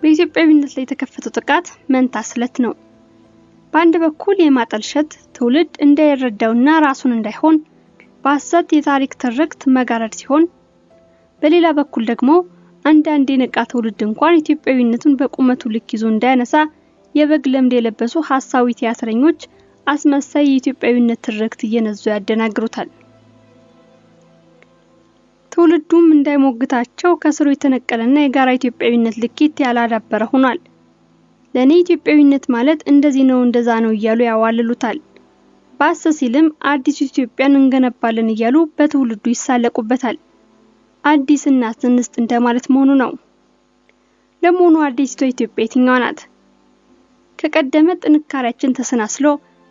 በኢትዮጵያዊነት ላይ የተከፈተው ጥቃት መንታ ስለት ነው። በአንድ በኩል የማጠልሸት ትውልድ እንዳይረዳውና ራሱን እንዳይሆን በሐሰት የታሪክ ትርክት መጋረድ ሲሆን፣ በሌላ በኩል ደግሞ አንዳንድ የነቃ ትውልድ እንኳን ኢትዮጵያዊነቱን በቁመቱ ልክ ይዞ እንዳያነሳ የበግ ለምድ የለበሱ ሐሳዊ ቲያትረኞች አስመሳይ የኢትዮጵያዊነት ትርክት እየነዙ ያደናግሩታል። ትውልዱም እንዳይሞግታቸው ከስሩ የተነቀለና የጋራ ኢትዮጵያዊነት ልኬት ያላዳበረ ሆኗል። ለኔ ኢትዮጵያዊነት ማለት እንደዚህ ነው እንደዛ ነው እያሉ ያዋልሉታል። ባሰሲልም አዲስ ኢትዮጵያን እንገነባለን እያሉ በትውልዱ ይሳለቁበታል። አዲስ እናት እንስጥ እንደማለት መሆኑ ነው። ለመሆኑ አዲስ ኢትዮጵያ የትኛዋ ናት? ከቀደመ ጥንካሬያችን ተሰናስሎ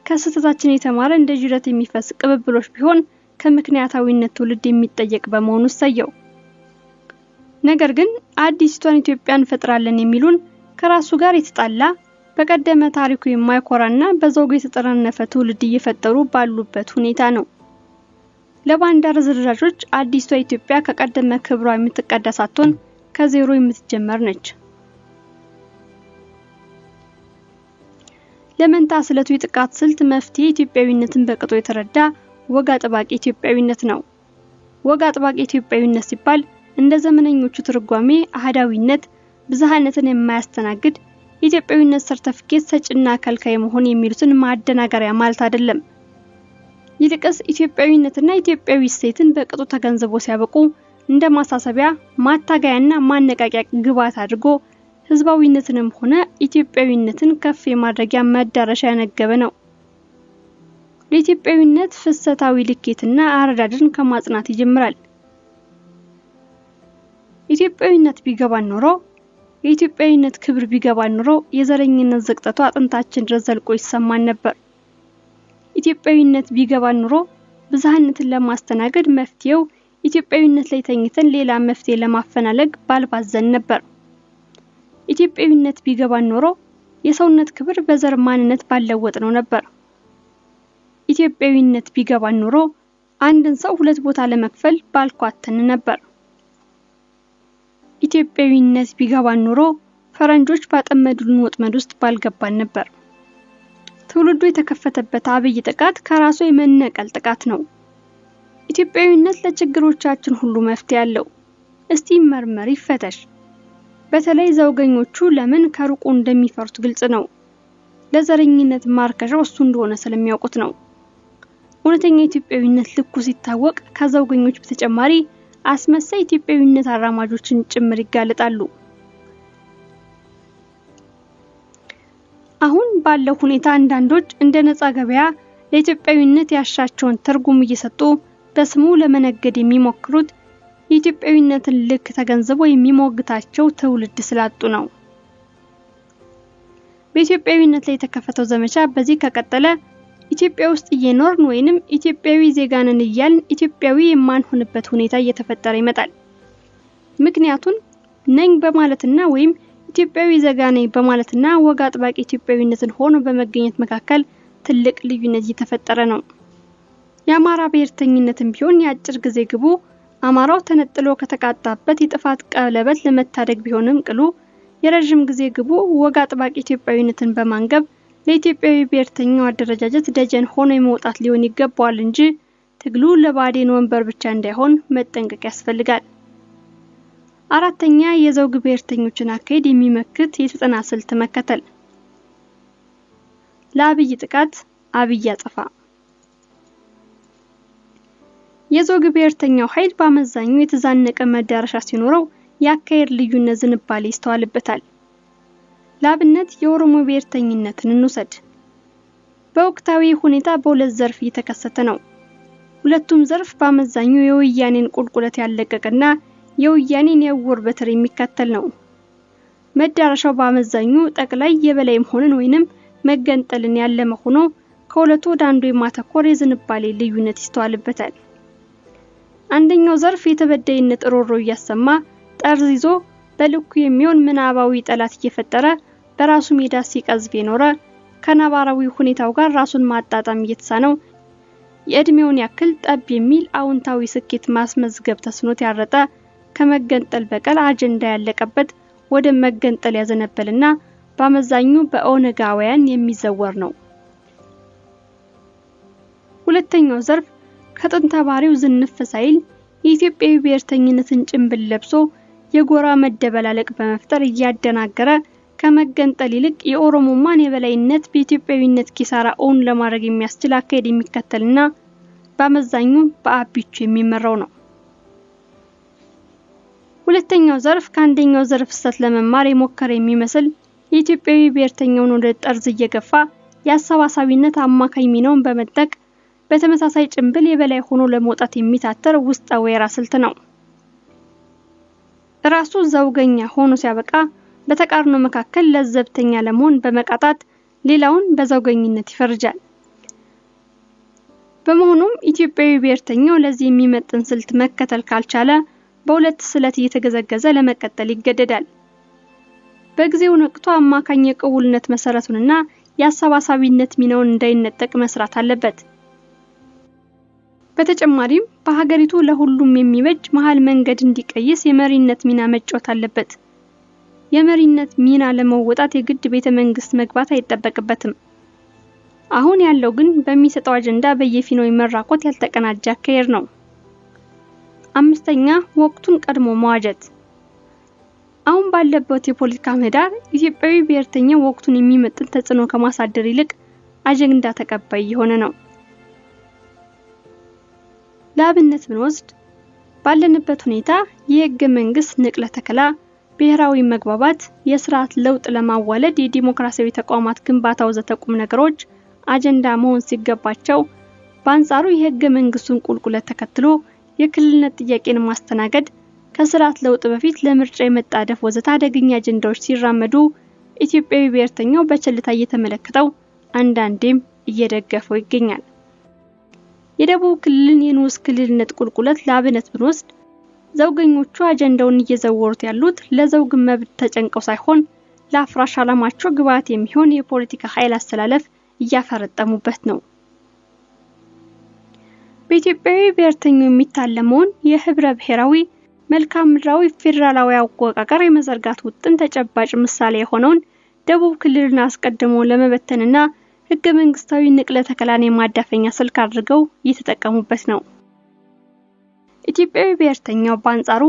ከስህተታችን የተማረ እንደ ጅረት የሚፈስ ቅብብሎች ቢሆን ከምክንያታዊነት ትውልድ የሚጠየቅ በመሆኑ ሰየው። ነገር ግን አዲስቷን ኢትዮጵያን ፈጥራለን የሚሉን ከራሱ ጋር የተጣላ በቀደመ ታሪኩ የማይኮራና በዘውግ የተጠረነፈ ትውልድ እየፈጠሩ ባሉበት ሁኔታ ነው። ለባንዳ ረዝራዦች አዲሷ ኢትዮጵያ ከቀደመ ክብሯ የምትቀዳ ሳትሆን ከዜሮ የምትጀመር ነች። ለመንታ ስለቱ የጥቃት ስልት መፍትሄ ኢትዮጵያዊነትን በቅጦ የተረዳ ወግ አጥባቂ ኢትዮጵያዊነት ነው። ወግ አጥባቂ ኢትዮጵያዊነት ሲባል እንደ ዘመነኞቹ ትርጓሜ አህዳዊነት፣ ብዝሃነትን የማያስተናግድ ኢትዮጵያዊነት ሰርተፊኬት ሰጭና ከልካይ መሆን የሚሉትን ማደናገሪያ ማለት አይደለም። ይልቅስ ኢትዮጵያዊነትና ኢትዮጵያዊ እሴትን በቅጡ ተገንዝቦ ሲያበቁ እንደ ማሳሰቢያ ማታጋያና ማነቃቂያ ግብዓት አድርጎ ህዝባዊነትንም ሆነ ኢትዮጵያዊነትን ከፍ የማድረጊያ መዳረሻ ያነገበ ነው። ለኢትዮጵያዊነት ፍሰታዊ ልኬትና አረዳድን ከማጽናት ይጀምራል። ኢትዮጵያዊነት ቢገባን ኖሮ የኢትዮጵያዊነት ክብር ቢገባን ኖሮ የዘረኝነት ዝቅጠቱ አጥንታችን ድረስ ዘልቆ ይሰማን ነበር። ኢትዮጵያዊነት ቢገባን ኖሮ ብዝሃነትን ለማስተናገድ መፍትሄው ኢትዮጵያዊነት ላይ ተኝተን ሌላ መፍትሄ ለማፈናለግ ባልባዘን ነበር። ኢትዮጵያዊነት ቢገባን ኖሮ የሰውነት ክብር በዘር ማንነት ባለወጥ ነው ነበር። ኢትዮጵያዊነት ቢገባን ኖሮ አንድን ሰው ሁለት ቦታ ለመክፈል ባልኳተን ነበር። ኢትዮጵያዊነት ቢገባን ኖሮ ፈረንጆች ባጠመዱን ወጥመድ ውስጥ ባልገባን ነበር። ትውልዱ የተከፈተበት አብይ ጥቃት ከራሱ የመነቀል ጥቃት ነው። ኢትዮጵያዊነት ለችግሮቻችን ሁሉ መፍትሄ አለው። እስቲ መርመር ይፈተሽ። በተለይ ዘውገኞቹ ለምን ከሩቁ እንደሚፈሩት ግልጽ ነው። ለዘረኝነት ማርከሻው እሱ እንደሆነ ስለሚያውቁት ነው። እውነተኛ ኢትዮጵያዊነት ልኩ ሲታወቅ ከዘውገኞች በተጨማሪ አስመሳይ ኢትዮጵያዊነት አራማጆችን ጭምር ይጋለጣሉ። አሁን ባለው ሁኔታ አንዳንዶች እንደ ነፃ ገበያ ለኢትዮጵያዊነት ያሻቸውን ትርጉም እየሰጡ በስሙ ለመነገድ የሚሞክሩት የኢትዮጵያዊነትን ልክ ተገንዝበው የሚሞግታቸው ትውልድ ስላጡ ነው። በኢትዮጵያዊነት ላይ የተከፈተው ዘመቻ በዚህ ከቀጠለ ኢትዮጵያ ውስጥ እየኖርን ወይንም ኢትዮጵያዊ ዜጋንን እያልን ኢትዮጵያዊ የማንሆንበት ሁኔታ እየተፈጠረ ይመጣል። ምክንያቱም ነኝ በማለትና ወይም ኢትዮጵያዊ ዜጋ ነኝ በማለትና ወግ አጥባቂ ኢትዮጵያዊነትን ሆኖ በመገኘት መካከል ትልቅ ልዩነት እየተፈጠረ ነው። የአማራ ብሔርተኝነትን ቢሆን የአጭር ጊዜ ግቡ አማራው ተነጥሎ ከተቃጣበት የጥፋት ቀለበት ለመታደግ ቢሆንም ቅሉ የረጅም ጊዜ ግቡ ወግ አጥባቂ ኢትዮጵያዊነትን በማንገብ ለኢትዮጵያዊ ብሔርተኛው አደረጃጀት ደጀን ሆኖ የመውጣት ሊሆን ይገባዋል እንጂ ትግሉ ለባዴን ወንበር ብቻ እንዳይሆን መጠንቀቅ ያስፈልጋል። አራተኛ የዘውግ ብሔርተኞችን አካሄድ የሚመክት የተጠና ስልት መከተል። ለአብይ ጥቃት አብይ አጠፋ። የዘውግ ብሔርተኛው ኃይል በአመዛኙ የተዛነቀ መዳረሻ ሲኖረው ያካሄድ ልዩነት ዝንባሌ ይስተዋልበታል። ለአብነት የኦሮሞ ብሔርተኝነትን እንውሰድ። በወቅታዊ ሁኔታ በሁለት ዘርፍ እየተከሰተ ነው። ሁለቱም ዘርፍ በአመዛኙ የወያኔን ቁልቁለት ያለቀቀና የወያኔን የውር በትር የሚከተል ነው። መዳረሻው በአመዛኙ ጠቅላይ የበላይ መሆንን ወይንም መገንጠልን ያለመ ሆኖ ከሁለቱ ወደ አንዱ የማተኮር የዝንባሌ ልዩነት ይስተዋልበታል። አንደኛው ዘርፍ የተበዳይነት ሮሮ እያሰማ ጠርዝ ይዞ በልኩ የሚሆን ምናባዊ ጠላት እየፈጠረ በራሱ ሜዳ ሲቀዝፍ የኖረ ከነባራዊ ሁኔታው ጋር ራሱን ማጣጣም እየተሳነው የእድሜውን ያክል ጠብ የሚል አውንታዊ ስኬት ማስመዝገብ ተስኖት ያረጠ ከመገንጠል በቀል አጀንዳ ያለቀበት ወደ መገንጠል ያዘነበልና በአመዛኙ በኦነጋውያን የሚዘወር ነው። ሁለተኛው ዘርፍ ከጥንታባሪው ዝንፍ ሳይል የኢትዮጵያዊ ብሔርተኝነትን ጭንብል ለብሶ የጎራ መደበላለቅ በመፍጠር እያደናገረ ከመገንጠል ይልቅ የኦሮሞማን የበላይነት በኢትዮጵያዊነት ኪሳራ ኦን ለማድረግ የሚያስችል አካሄድ የሚከተልና በአመዛኙ በአቢቹ የሚመራው ነው። ሁለተኛው ዘርፍ ከአንደኛው ዘርፍ ስህተት ለመማር የሞከረ የሚመስል የኢትዮጵያዊ ብሔርተኛውን ወደ ጠርዝ እየገፋ የአሰባሳቢነት አማካኝ ሚናውን በመጠቅ በተመሳሳይ ጭንብል የበላይ ሆኖ ለመውጣት የሚታተር ውስጣዊ የራስ ስልት ነው። ራሱ ዘውገኛ ሆኖ ሲያበቃ በተቃርኖ መካከል ለዘብተኛ ለመሆን በመቃጣት ሌላውን በዘውገኝነት ይፈርጃል። በመሆኑም ኢትዮጵያዊ ብሔርተኛው ለዚህ የሚመጥን ስልት መከተል ካልቻለ በሁለት ስለት እየተገዘገዘ ለመቀጠል ይገደዳል። በጊዜው ነቅቶ አማካኝ የቅቡልነት መሰረቱንና የአሰባሳቢነት ሚናውን እንዳይነጠቅ መስራት አለበት። በተጨማሪም በሀገሪቱ ለሁሉም የሚበጅ መሃል መንገድ እንዲቀይስ የመሪነት ሚና መጫወት አለበት። የመሪነት ሚና ለመወጣት የግድ ቤተ መንግስት መግባት አይጠበቅበትም። አሁን ያለው ግን በሚሰጠው አጀንዳ በየፊናው መራቆት ያልተቀናጀ አካሄድ ነው። አምስተኛ ወቅቱን ቀድሞ መዋጀት። አሁን ባለበት የፖለቲካ ምህዳር ኢትዮጵያዊ ብሔርተኛ ወቅቱን የሚመጥን ተጽዕኖ ከማሳደር ይልቅ አጀንዳ ተቀባይ የሆነ ነው። ለአብነት ብንወስድ ባለንበት ሁኔታ የህገ መንግስት ንቅለ ተከላ፣ ብሔራዊ መግባባት፣ የስርዓት ለውጥ ለማዋለድ የዲሞክራሲያዊ ተቋማት ግንባታ ወዘተ ቁም ነገሮች አጀንዳ መሆን ሲገባቸው በአንጻሩ የህገ መንግስቱን ቁልቁለት ተከትሎ የክልልነት ጥያቄን ማስተናገድ፣ ከስርዓት ለውጥ በፊት ለምርጫ የመጣደፍ ወዘተ አደገኛ አጀንዳዎች ሲራመዱ ኢትዮጵያዊ ብሔርተኛው በቸልታ እየተመለከተው አንዳንዴም እየደገፈው ይገኛል። የደቡብ ክልልን የንዑስ ክልልነት ቁልቁለት ለአብነት ብንወስድ ዘውገኞቹ አጀንዳውን እየዘወሩት ያሉት ለዘውግ መብት ተጨንቀው ሳይሆን ለአፍራሽ ዓላማቸው ግብዓት የሚሆን የፖለቲካ ኃይል አስተላለፍ እያፈረጠሙበት ነው። በኢትዮጵያዊ ብሔርተኛው የሚታለመውን የህብረ ብሔራዊ መልካም ምድራዊ ፌደራላዊ አወቃቀር የመዘርጋት ውጥን ተጨባጭ ምሳሌ የሆነውን ደቡብ ክልልን አስቀድሞ ለመበተንና ህገ መንግስታዊ ንቅለ ተከላን የማዳፈኛ ስልክ አድርገው እየተጠቀሙበት ነው። ኢትዮጵያዊ ብሔርተኛው በአንጻሩ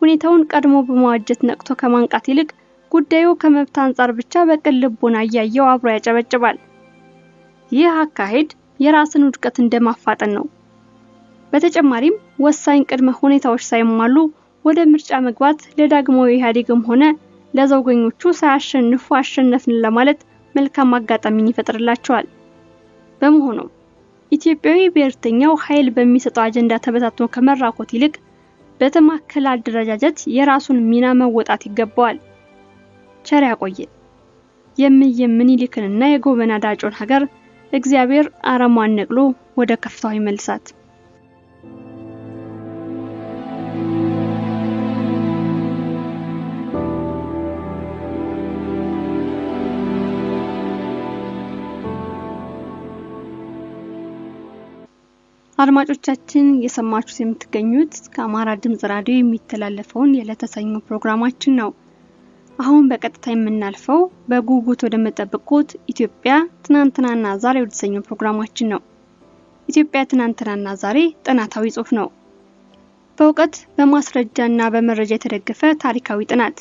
ሁኔታውን ቀድሞ በመዋጀት ነቅቶ ከማንቃት ይልቅ ጉዳዩ ከመብት አንጻር ብቻ በቅን ልቦና እያየው አብሮ ያጨበጭባል። ይህ አካሄድ የራስን ውድቀት እንደማፋጠን ነው። በተጨማሪም ወሳኝ ቅድመ ሁኔታዎች ሳይሟሉ ወደ ምርጫ መግባት ለዳግማዊ ኢህአዴግም ሆነ ለዘውገኞቹ ሳያሸንፉ አሸነፍን ለማለት መልካም አጋጣሚን ይፈጥርላቸዋል። በመሆኑም ኢትዮጵያዊ ብሔርተኛው ኃይል በሚሰጠው አጀንዳ ተበታትኖ ከመራቆት ይልቅ በተማከለ አደረጃጀት የራሱን ሚና መወጣት ይገባዋል። ቸር ያቆየን። ምኒልክንና የጎበና ዳጮን ሀገር እግዚአብሔር አረሟን ነቅሎ ወደ ከፍታው ይመልሳት። አድማጮቻችን የሰማችሁት የምትገኙት ከአማራ ድምጽ ራዲዮ የሚተላለፈውን የዕለተ ሰኞ ፕሮግራማችን ነው። አሁን በቀጥታ የምናልፈው በጉጉት ወደ መጠብቁት ኢትዮጵያ ትናንትናና ዛሬ ወደ ሰኞ ፕሮግራማችን ነው። ኢትዮጵያ ትናንትናና ዛሬ ጥናታዊ ጽሑፍ ነው። በእውቀት በማስረጃና በመረጃ የተደገፈ ታሪካዊ ጥናት።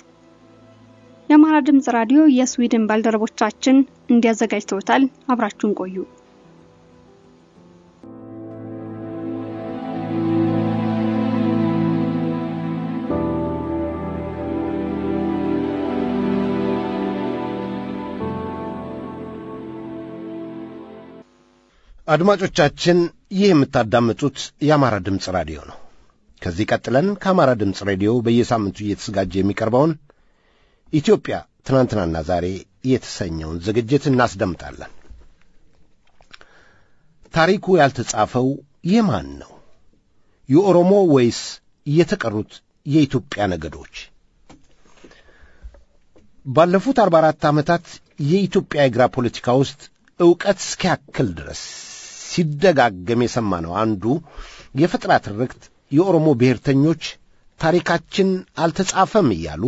የአማራ ድምጽ ራዲዮ የስዊድን ባልደረቦቻችን እንዲያዘጋጅተውታል። አብራችሁን ቆዩ።
አድማጮቻችን ይህ የምታዳምጡት የአማራ ድምጽ ራዲዮ ነው። ከዚህ ቀጥለን ከአማራ ድምጽ ራዲዮ በየሳምንቱ እየተዘጋጀ የሚቀርበውን ኢትዮጵያ ትናንትናና ዛሬ የተሰኘውን ዝግጅት እናስደምጣለን። ታሪኩ ያልተጻፈው የማን ነው? የኦሮሞ ወይስ የተቀሩት የኢትዮጵያ ነገዶች? ባለፉት 44 ዓመታት የኢትዮጵያ የግራ ፖለቲካ ውስጥ ዕውቀት እስኪያክል ድረስ ሲደጋገም የሰማነው አንዱ የፈጠራ ትርክት የኦሮሞ ብሔርተኞች ታሪካችን አልተጻፈም እያሉ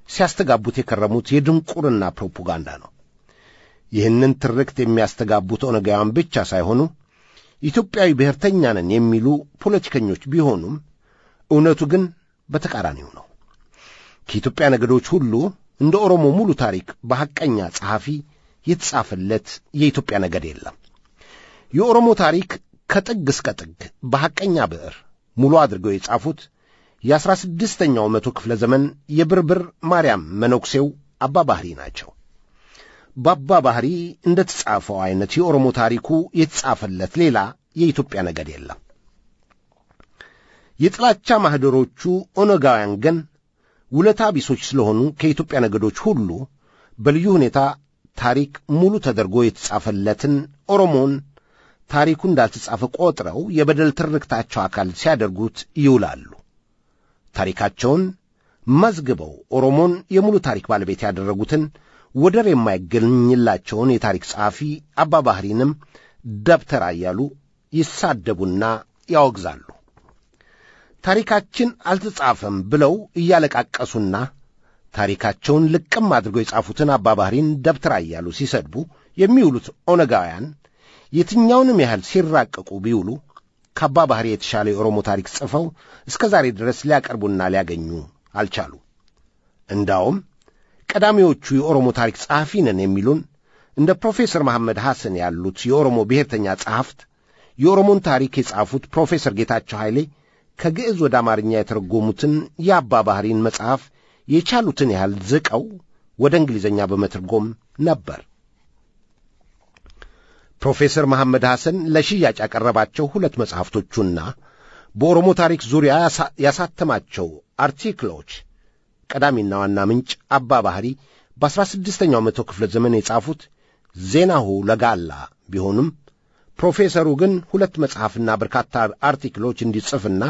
ሲያስተጋቡት የከረሙት የድንቁርና ፕሮፓጋንዳ ነው። ይህንን ትርክት የሚያስተጋቡት ኦነጋውያን ብቻ ሳይሆኑ ኢትዮጵያዊ ብሔርተኛ ነን የሚሉ ፖለቲከኞች ቢሆኑም እውነቱ ግን በተቃራኒው ነው። ከኢትዮጵያ ነገዶች ሁሉ እንደ ኦሮሞ ሙሉ ታሪክ በሐቀኛ ጸሐፊ የተጻፈለት የኢትዮጵያ ነገድ የለም። የኦሮሞ ታሪክ ከጥግ እስከ ጥግ በሐቀኛ ብዕር ሙሉ አድርገው የጻፉት የ16ኛው መቶ ክፍለ ዘመን የብርብር ማርያም መነኩሴው አባ ባህሪ ናቸው። በአባ ባህሪ እንደተጻፈው አይነት የኦሮሞ ታሪኩ የተጻፈለት ሌላ የኢትዮጵያ ነገድ የለም። የጥላቻ ማህደሮቹ ኦነጋውያን ግን ውለታ ቢሶች ስለሆኑ ከኢትዮጵያ ነገዶች ሁሉ በልዩ ሁኔታ ታሪክ ሙሉ ተደርጎ የተጻፈለትን ኦሮሞን ታሪኩ እንዳልተጻፈ ቆጥረው የበደል ትርክታቸው አካል ሲያደርጉት ይውላሉ። ታሪካቸውን መዝግበው ኦሮሞን የሙሉ ታሪክ ባለቤት ያደረጉትን ወደር የማይገኝላቸውን የታሪክ ጸሐፊ አባ ባህሪንም ደብተራ እያሉ ይሳደቡና ያወግዛሉ። ታሪካችን አልተጻፈም ብለው እያለቃቀሱና ታሪካቸውን ልቅም አድርገው የጻፉትን አባባህሪን ደብተራ እያሉ ሲሰድቡ የሚውሉት ኦነጋውያን የትኛውንም ያህል ሲራቀቁ ቢውሉ ከአባባህሪ የተሻለ የኦሮሞ ታሪክ ጽፈው እስከ ዛሬ ድረስ ሊያቀርቡና ሊያገኙ አልቻሉ። እንዳውም ቀዳሚዎቹ የኦሮሞ ታሪክ ጸሐፊ ነን የሚሉን እንደ ፕሮፌሰር መሐመድ ሐሰን ያሉት የኦሮሞ ብሔርተኛ ጸሐፍት የኦሮሞን ታሪክ የጻፉት ፕሮፌሰር ጌታቸው ኃይሌ ከግዕዝ ወደ አማርኛ የተረጎሙትን የአባባህሪን መጽሐፍ የቻሉትን ያህል ዝቀው ወደ እንግሊዝኛ በመተርጎም ነበር። ፕሮፌሰር መሐመድ ሐሰን ለሽያጭ ያቀረባቸው ሁለት መጽሐፍቶቹና በኦሮሞ ታሪክ ዙሪያ ያሳተማቸው አርቲክሎች ቀዳሚና ዋና ምንጭ አባባህሪ በ16ኛው መቶ ክፍለ ዘመን የጻፉት ዜናሁ ለጋላ ቢሆንም ፕሮፌሰሩ ግን ሁለት መጽሐፍና በርካታ አርቲክሎች እንዲጽፍና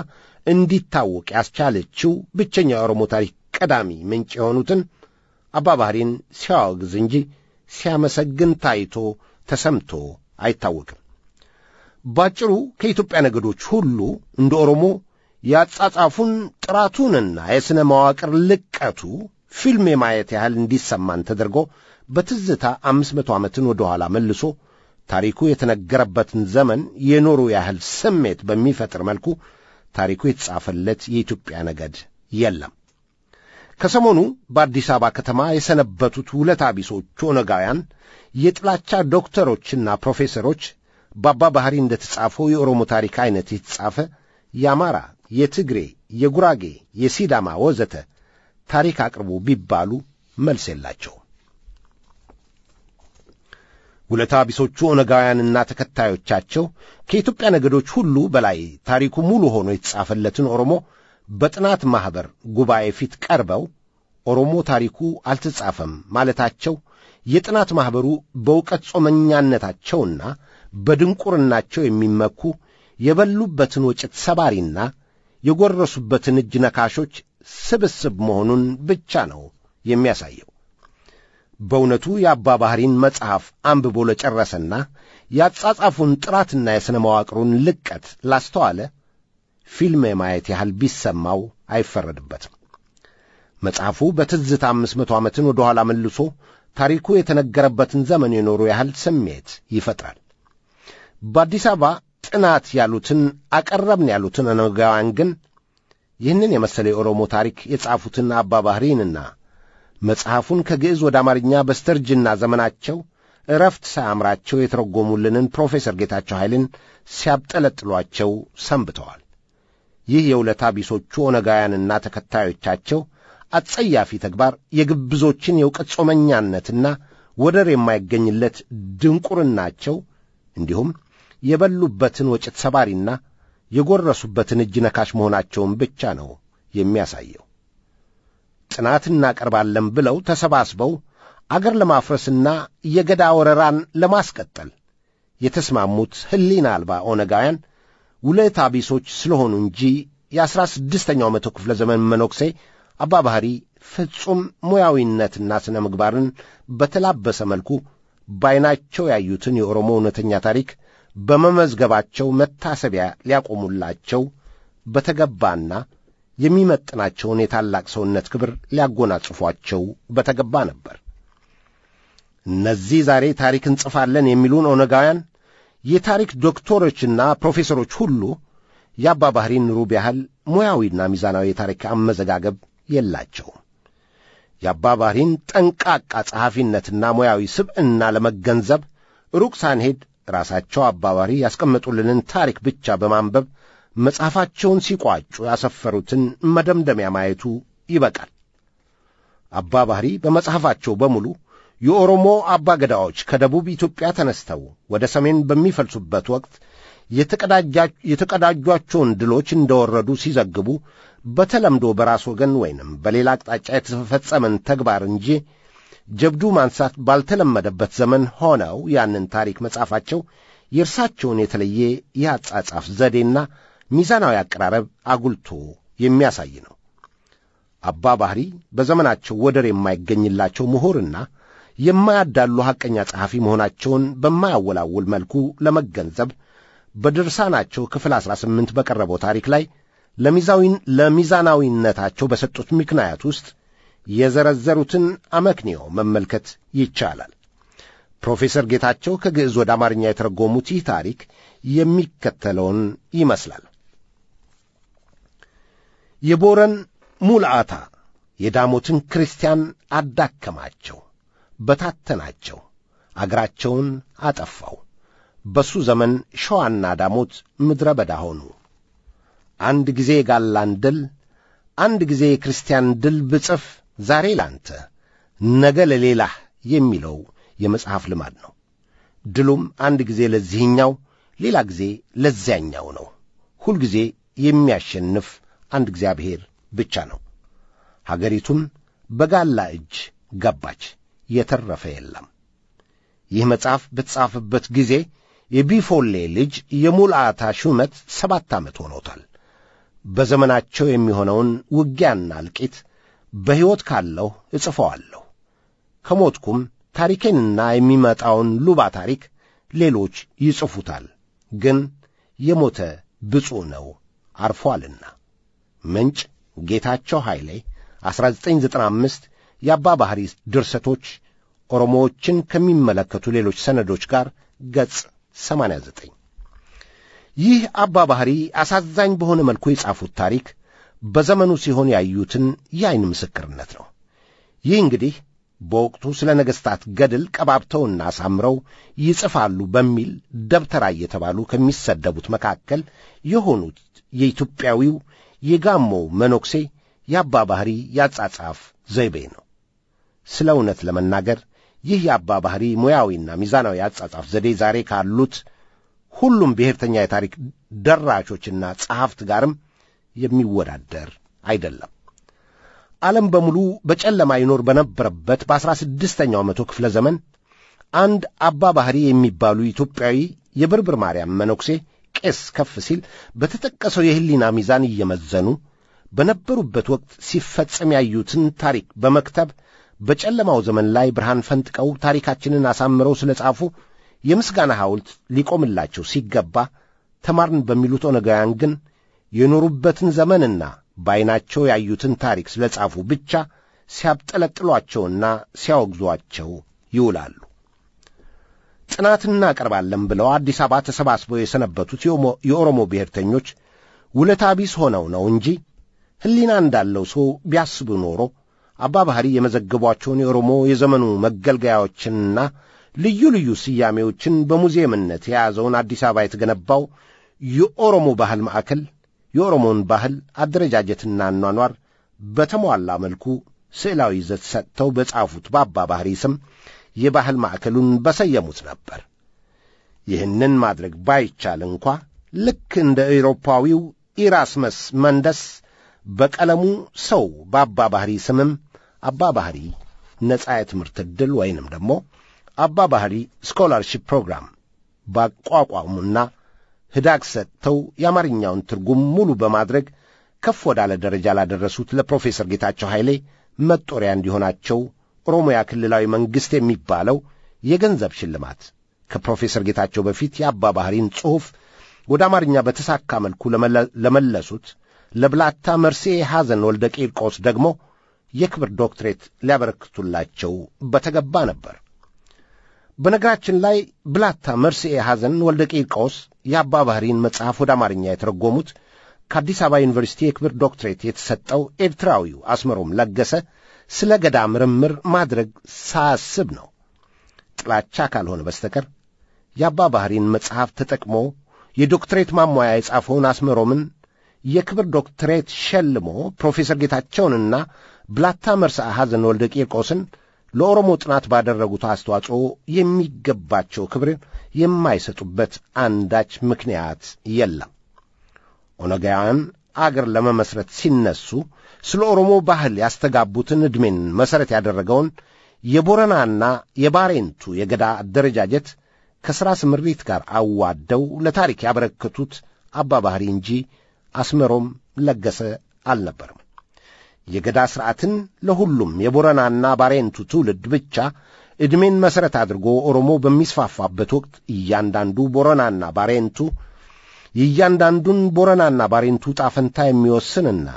እንዲታወቅ ያስቻለችው ብቸኛ የኦሮሞ ታሪክ ቀዳሚ ምንጭ የሆኑትን አባባህሪን ሲያወግዝ እንጂ ሲያመሰግን ታይቶ ተሰምቶ አይታወቅም። ባጭሩ ከኢትዮጵያ ነገዶች ሁሉ እንደ ኦሮሞ ያጻጻፉን ጥራቱንና የሥነ መዋቅር ልቀቱ ፊልም የማየት ያህል እንዲሰማን ተደርጎ በትዝታ 500 ዓመትን ወደ ኋላ መልሶ ታሪኩ የተነገረበትን ዘመን የኖሩ ያህል ስሜት በሚፈጥር መልኩ ታሪኩ የተጻፈለት የኢትዮጵያ ነገድ የለም። ከሰሞኑ በአዲስ አበባ ከተማ የሰነበቱት ውለታ ቢሶቹ ኦነጋውያን የጥላቻ ዶክተሮችና ፕሮፌሰሮች በአባባህሪ እንደተጻፈው የኦሮሞ ታሪክ አይነት የተጻፈ የአማራ፣ የትግሬ፣ የጉራጌ፣ የሲዳማ ወዘተ ታሪክ አቅርቡ ቢባሉ መልስ የላቸው። ውለታ ቢሶቹ ኦነጋውያንና ተከታዮቻቸው ከኢትዮጵያ ነገዶች ሁሉ በላይ ታሪኩ ሙሉ ሆኖ የተጻፈለትን ኦሮሞ በጥናት ማኅበር ጉባኤ ፊት ቀርበው ኦሮሞ ታሪኩ አልተጻፈም ማለታቸው የጥናት ማኅበሩ በእውቀት ጾመኛነታቸውና በድንቁርናቸው የሚመኩ የበሉበትን ወጭት ሰባሪና የጎረሱበትን እጅ ነካሾች ስብስብ መሆኑን ብቻ ነው የሚያሳየው። በእውነቱ የአባባህሪን መጽሐፍ አንብቦ ለጨረሰና ያጻጻፉን ጥራትና የሥነ መዋቅሩን ልቀት ላስተዋለ ፊልም የማየት ያህል ቢሰማው አይፈረድበትም። መጽሐፉ በትዝታ 500 ዓመትን ወደ ኋላ መልሶ ታሪኩ የተነገረበትን ዘመን የኖሩ ያህል ስሜት ይፈጥራል። በአዲስ አበባ ጥናት ያሉትን አቀረብን ያሉትን ኦነጋውያን ግን ይህንን የመሰለ የኦሮሞ ታሪክ የጻፉትን አባባህሪንና መጽሐፉን ከግዕዝ ወደ አማርኛ በስተርጅና ዘመናቸው ዕረፍት ሳያምራቸው የተረጎሙልንን ፕሮፌሰር ጌታቸው ኃይልን ሲያብጠለጥሏቸው ሰንብተዋል። ይህ የውለታ ቢሶቹ ኦነጋውያንና ተከታዮቻቸው አጸያፊ ተግባር የግብዞችን የእውቀት ጾመኛነትና ወደር የማይገኝለት ድንቁርናቸው እንዲሁም የበሉበትን ወጭት ሰባሪና የጎረሱበትን እጅ ነካሽ መሆናቸውን ብቻ ነው የሚያሳየው። ጥናት እናቀርባለን ብለው ተሰባስበው አገር ለማፍረስና የገዳ ወረራን ለማስቀጠል የተስማሙት ሕሊና አልባ ኦነጋውያን ውለታ ቢሶች ስለሆኑ እንጂ የ16ኛው መቶ ክፍለ ዘመን መነኩሴ አባባህሪ ፍጹም ሙያዊነትና ስነ ምግባርን በተላበሰ መልኩ ባይናቸው ያዩትን የኦሮሞ እውነተኛ ታሪክ በመመዝገባቸው መታሰቢያ ሊያቆሙላቸው በተገባና የሚመጥናቸውን የታላቅ ሰውነት ክብር ሊያጎናጽፏቸው በተገባ ነበር። እነዚህ ዛሬ ታሪክ እንጽፋለን የሚሉን ኦነጋውያን የታሪክ ዶክተሮችና ፕሮፌሰሮች ሁሉ የአባባህሪን ሩብ ያህል ሙያዊና ሚዛናዊ የታሪክ አመዘጋገብ የላቸውም። የአባባህሪን ጠንቃቃ ጸሐፊነትና ሙያዊ ስብዕና ለመገንዘብ ሩቅ ሳንሄድ ራሳቸው አባባህሪ ያስቀመጡልንን ታሪክ ብቻ በማንበብ መጽሐፋቸውን ሲቋጩ ያሰፈሩትን መደምደሚያ ማየቱ ይበቃል። አባባህሪ በመጽሐፋቸው በሙሉ የኦሮሞ አባገዳዎች ከደቡብ ኢትዮጵያ ተነስተው ወደ ሰሜን በሚፈልሱበት ወቅት የተቀዳጇቸውን ድሎች እንደወረዱ ሲዘግቡ በተለምዶ በራስ ወገን ወይንም በሌላ አቅጣጫ የተፈጸመን ተግባር እንጂ ጀብዱ ማንሳት ባልተለመደበት ዘመን ሆነው ያንን ታሪክ መጻፋቸው የእርሳቸውን የተለየ የአጻጻፍ ዘዴና ሚዛናዊ አቀራረብ አጉልቶ የሚያሳይ ነው። አባባህሪ በዘመናቸው ወደር የማይገኝላቸው ምሁርና የማያዳሉ ሐቀኛ ጸሐፊ መሆናቸውን በማያወላውል መልኩ ለመገንዘብ በድርሳናቸው ክፍል 18 በቀረበው ታሪክ ላይ ለሚዛናዊነታቸው በሰጡት ምክንያት ውስጥ የዘረዘሩትን አመክንዮ መመልከት ይቻላል። ፕሮፌሰር ጌታቸው ከግዕዝ ወደ አማርኛ የተረጎሙት ይህ ታሪክ የሚከተለውን ይመስላል። የቦረን ሙልአታ የዳሞትን ክርስቲያን አዳከማቸው፣ በታተናቸው፣ አገራቸውን አጠፋው። በሱ ዘመን ሸዋና ዳሞት ምድረ በዳ ሆኑ። አንድ ጊዜ ጋላን ድል፣ አንድ ጊዜ የክርስቲያን ድል ብጽፍ ዛሬ ላንተ ነገ ለሌላህ የሚለው የመጽሐፍ ልማድ ነው። ድሉም አንድ ጊዜ ለዚህኛው ሌላ ጊዜ ለዚያኛው ነው። ሁል ጊዜ የሚያሸንፍ አንድ እግዚአብሔር ብቻ ነው። ሀገሪቱም በጋላ እጅ ገባች፣ የተረፈ የለም። ይህ መጽሐፍ በተጻፈበት ጊዜ የቢፎሌ ልጅ የሙልአታ ሹመት 7 ዓመት ሆኖታል። በዘመናቸው የሚሆነውን ውጊያና እልቂት በሕይወት ካለሁ እጽፈዋለሁ። ከሞትኩም ታሪኬንና የሚመጣውን ሉባ ታሪክ ሌሎች ይጽፉታል። ግን የሞተ ብፁዕ ነው አርፏልና። ምንጭ ጌታቸው ኃይሌ 1995 የአባ ባሕሪ ድርሰቶች ኦሮሞዎችን ከሚመለከቱ ሌሎች ሰነዶች ጋር ገጽ 89። ይህ አባ ባሕሪ አሳዛኝ በሆነ መልኩ የጻፉት ታሪክ በዘመኑ ሲሆን ያዩትን የዓይን ምስክርነት ነው። ይህ እንግዲህ በወቅቱ ስለ ነገሥታት ገድል ቀባብተውና አሳምረው ይጽፋሉ በሚል ደብተራ እየተባሉ ከሚሰደቡት መካከል የሆኑት የኢትዮጵያዊው የጋሞው መነኩሴ የአባ ባሕሪ ያጻጻፍ ዘይቤ ነው። ስለ እውነት ለመናገር ይህ የአባ ባሕሪ ሙያዊና ሚዛናዊ ያጻጻፍ ዘዴ ዛሬ ካሉት ሁሉም ብሔርተኛ የታሪክ ደራቾችና ጸሐፍት ጋርም የሚወዳደር አይደለም። ዓለም በሙሉ በጨለማ ይኖር በነበረበት በ16ኛው መቶ ክፍለ ዘመን አንድ አባ ባሕሪ የሚባሉ ኢትዮጵያዊ የብርብር ማርያም መነኩሴ ቄስ ከፍ ሲል በተጠቀሰው የሕሊና ሚዛን እየመዘኑ በነበሩበት ወቅት ሲፈጸም ያዩትን ታሪክ በመክተብ በጨለማው ዘመን ላይ ብርሃን ፈንጥቀው ታሪካችንን አሳምረው ስለ ጻፉ የምስጋና ሐውልት ሊቆምላቸው ሲገባ ተማርን በሚሉት ኦነጋውያን ግን የኖሩበትን ዘመንና በዓይናቸው ያዩትን ታሪክ ስለ ጻፉ ብቻ ሲያብጠለጥሏቸውና ሲያወግዟቸው ይውላሉ። ጥናት እናቀርባለን ብለው አዲስ አበባ ተሰባስበው የሰነበቱት የኦሮሞ ብሔርተኞች ውለታ ቢስ ሆነው ነው እንጂ ሕሊና እንዳለው ሰው ቢያስቡ ኖሮ አባ ባሕሪ የመዘገቧቸውን የኦሮሞ የዘመኑ መገልገያዎችንና ልዩ ልዩ ስያሜዎችን በሙዚየምነት የያዘውን አዲስ አበባ የተገነባው የኦሮሞ ባህል ማዕከል የኦሮሞን ባህል አደረጃጀትና አኗኗር በተሟላ መልኩ ስዕላዊ ይዘት ሰጥተው በጻፉት በአባ ባሕሪ ስም የባህል ማዕከሉን በሰየሙት ነበር። ይህንን ማድረግ ባይቻል እንኳ ልክ እንደ አውሮፓዊው ኢራስመስ መንደስ በቀለሙ ሰው በአባ ባሕሪ ስምም አባ ባሕሪ ነጻ የትምህርት ዕድል ወይንም ደግሞ አባ ባሕሪ ስኮላርሺፕ ፕሮግራም ባቋቋሙና ህዳግ ሰጥተው የአማርኛውን ትርጉም ሙሉ በማድረግ ከፍ ወዳለ ደረጃ ላደረሱት ለፕሮፌሰር ጌታቸው ኃይሌ መጦሪያ እንዲሆናቸው ኦሮሚያ ክልላዊ መንግሥት የሚባለው የገንዘብ ሽልማት ከፕሮፌሰር ጌታቸው በፊት የአባ ባሕሪን ጽሑፍ ወደ አማርኛ በተሳካ መልኩ ለመለሱት ለብላታ መርሴ ሐዘን ወልደ ቂርቆስ ደግሞ የክብር ዶክትሬት ሊያበረክቱላቸው በተገባ ነበር። በነገራችን ላይ ብላታ መርሴ ሐዘን ወልደ ቂርቆስ የአባ ባሕሪን መጽሐፍ ወደ አማርኛ የተረጎሙት ከአዲስ አበባ ዩኒቨርሲቲ የክብር ዶክትሬት የተሰጠው ኤርትራዊው አስመሮም ለገሰ ስለ ገዳ ምርምር ማድረግ ሳያስብ ነው። ጥላቻ ካልሆነ በስተቀር የአባ ባሕሪን መጽሐፍ ተጠቅሞ የዶክትሬት ማሟያ የጻፈውን አስመሮምን የክብር ዶክትሬት ሸልሞ ፕሮፌሰር ጌታቸውንና ብላታ መርሴ ሐዘን ወልደ ቂርቆስን ለኦሮሞ ጥናት ባደረጉት አስተዋጽኦ የሚገባቸው ክብርን የማይሰጡበት አንዳች ምክንያት የለም። ኦነጋውያን አገር ለመመስረት ሲነሱ ስለ ኦሮሞ ባህል ያስተጋቡትን ዕድሜን መሠረት ያደረገውን የቦረናና የባሬንቱ የገዳ አደረጃጀት ከሥራ ስምሪት ጋር አዋደው ለታሪክ ያበረከቱት አባ ባሕሪ እንጂ አስመሮም ለገሰ አልነበርም። የገዳ ሥርዓትን ለሁሉም የቦረናና ባሬንቱ ትውልድ ብቻ ዕድሜን መሠረት አድርጎ ኦሮሞ በሚስፋፋበት ወቅት እያንዳንዱ ቦረናና ባሬንቱ የእያንዳንዱን ቦረናና ባሬንቱ ዕጣ ፈንታ የሚወስንና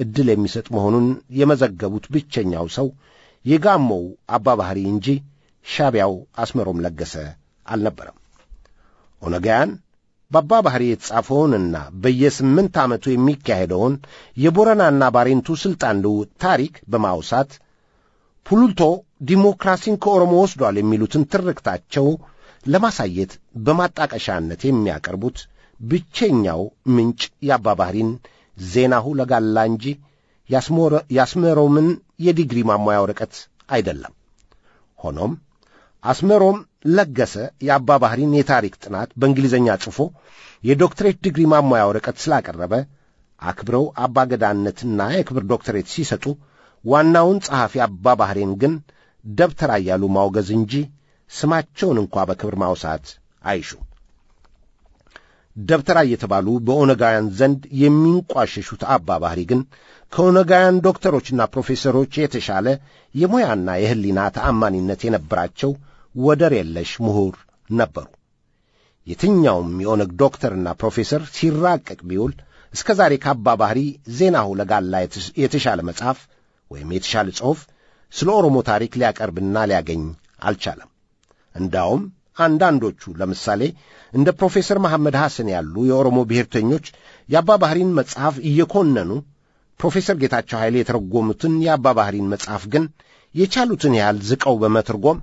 ዕድል የሚሰጥ መሆኑን የመዘገቡት ብቸኛው ሰው የጋሞው አባ ባህሪ እንጂ ሻዕቢያው አስመሮም ለገሰ አልነበረም። ኦነጋውያን በአባ ባህሪ የተጻፈውንና በየ8 ዓመቱ የሚካሄደውን የቦረናና ባሬንቱ ሥልጣን ልውውጥ ታሪክ በማውሳት ፑሉልቶ ዲሞክራሲን ከኦሮሞ ወስዷል የሚሉትን ትርክታቸው ለማሳየት በማጣቀሻነት የሚያቀርቡት ብቸኛው ምንጭ የአባ ባህሪን ዜናሁ ለጋላ እንጂ ያስመሮምን የዲግሪ ማሟያ ወረቀት አይደለም። ሆኖም አስመሮም ለገሰ የአባ ባህሪን የታሪክ ጥናት በእንግሊዝኛ ጽፎ የዶክትሬት ዲግሪ ማሟያ ወረቀት ስላቀረበ አክብረው አባገዳነትና የክብር ዶክትሬት ሲሰጡ ዋናውን ጸሐፊ አባ ባህሪን ግን ደብተራ እያሉ ማውገዝ እንጂ ስማቸውን እንኳ በክብር ማውሳት አይሹም። ደብተራ እየተባሉ በኦነጋውያን ዘንድ የሚንቋሸሹት አባ ባህሪ ግን ከኦነጋውያን ዶክተሮችና ፕሮፌሰሮች የተሻለ የሙያና የሕሊና ተአማኒነት የነበራቸው ወደር የለሽ ምሁር ነበሩ። የትኛውም የኦነግ ዶክተርና ፕሮፌሰር ሲራቀቅ ቢውል እስከ ዛሬ ከአባ ባህሪ ዜናሁ ለጋላ የተሻለ መጽሐፍ ወይም የተሻለ ጽሑፍ ስለ ኦሮሞ ታሪክ ሊያቀርብና ሊያገኝ አልቻለም። እንዳውም አንዳንዶቹ ለምሳሌ እንደ ፕሮፌሰር መሐመድ ሐሰን ያሉ የኦሮሞ ብሔርተኞች የአባ ባህሪን መጽሐፍ እየኮነኑ ፕሮፌሰር ጌታቸው ኃይሌ የተረጎሙትን የአባ ባህሪን መጽሐፍ ግን የቻሉትን ያህል ዝቀው በመተርጎም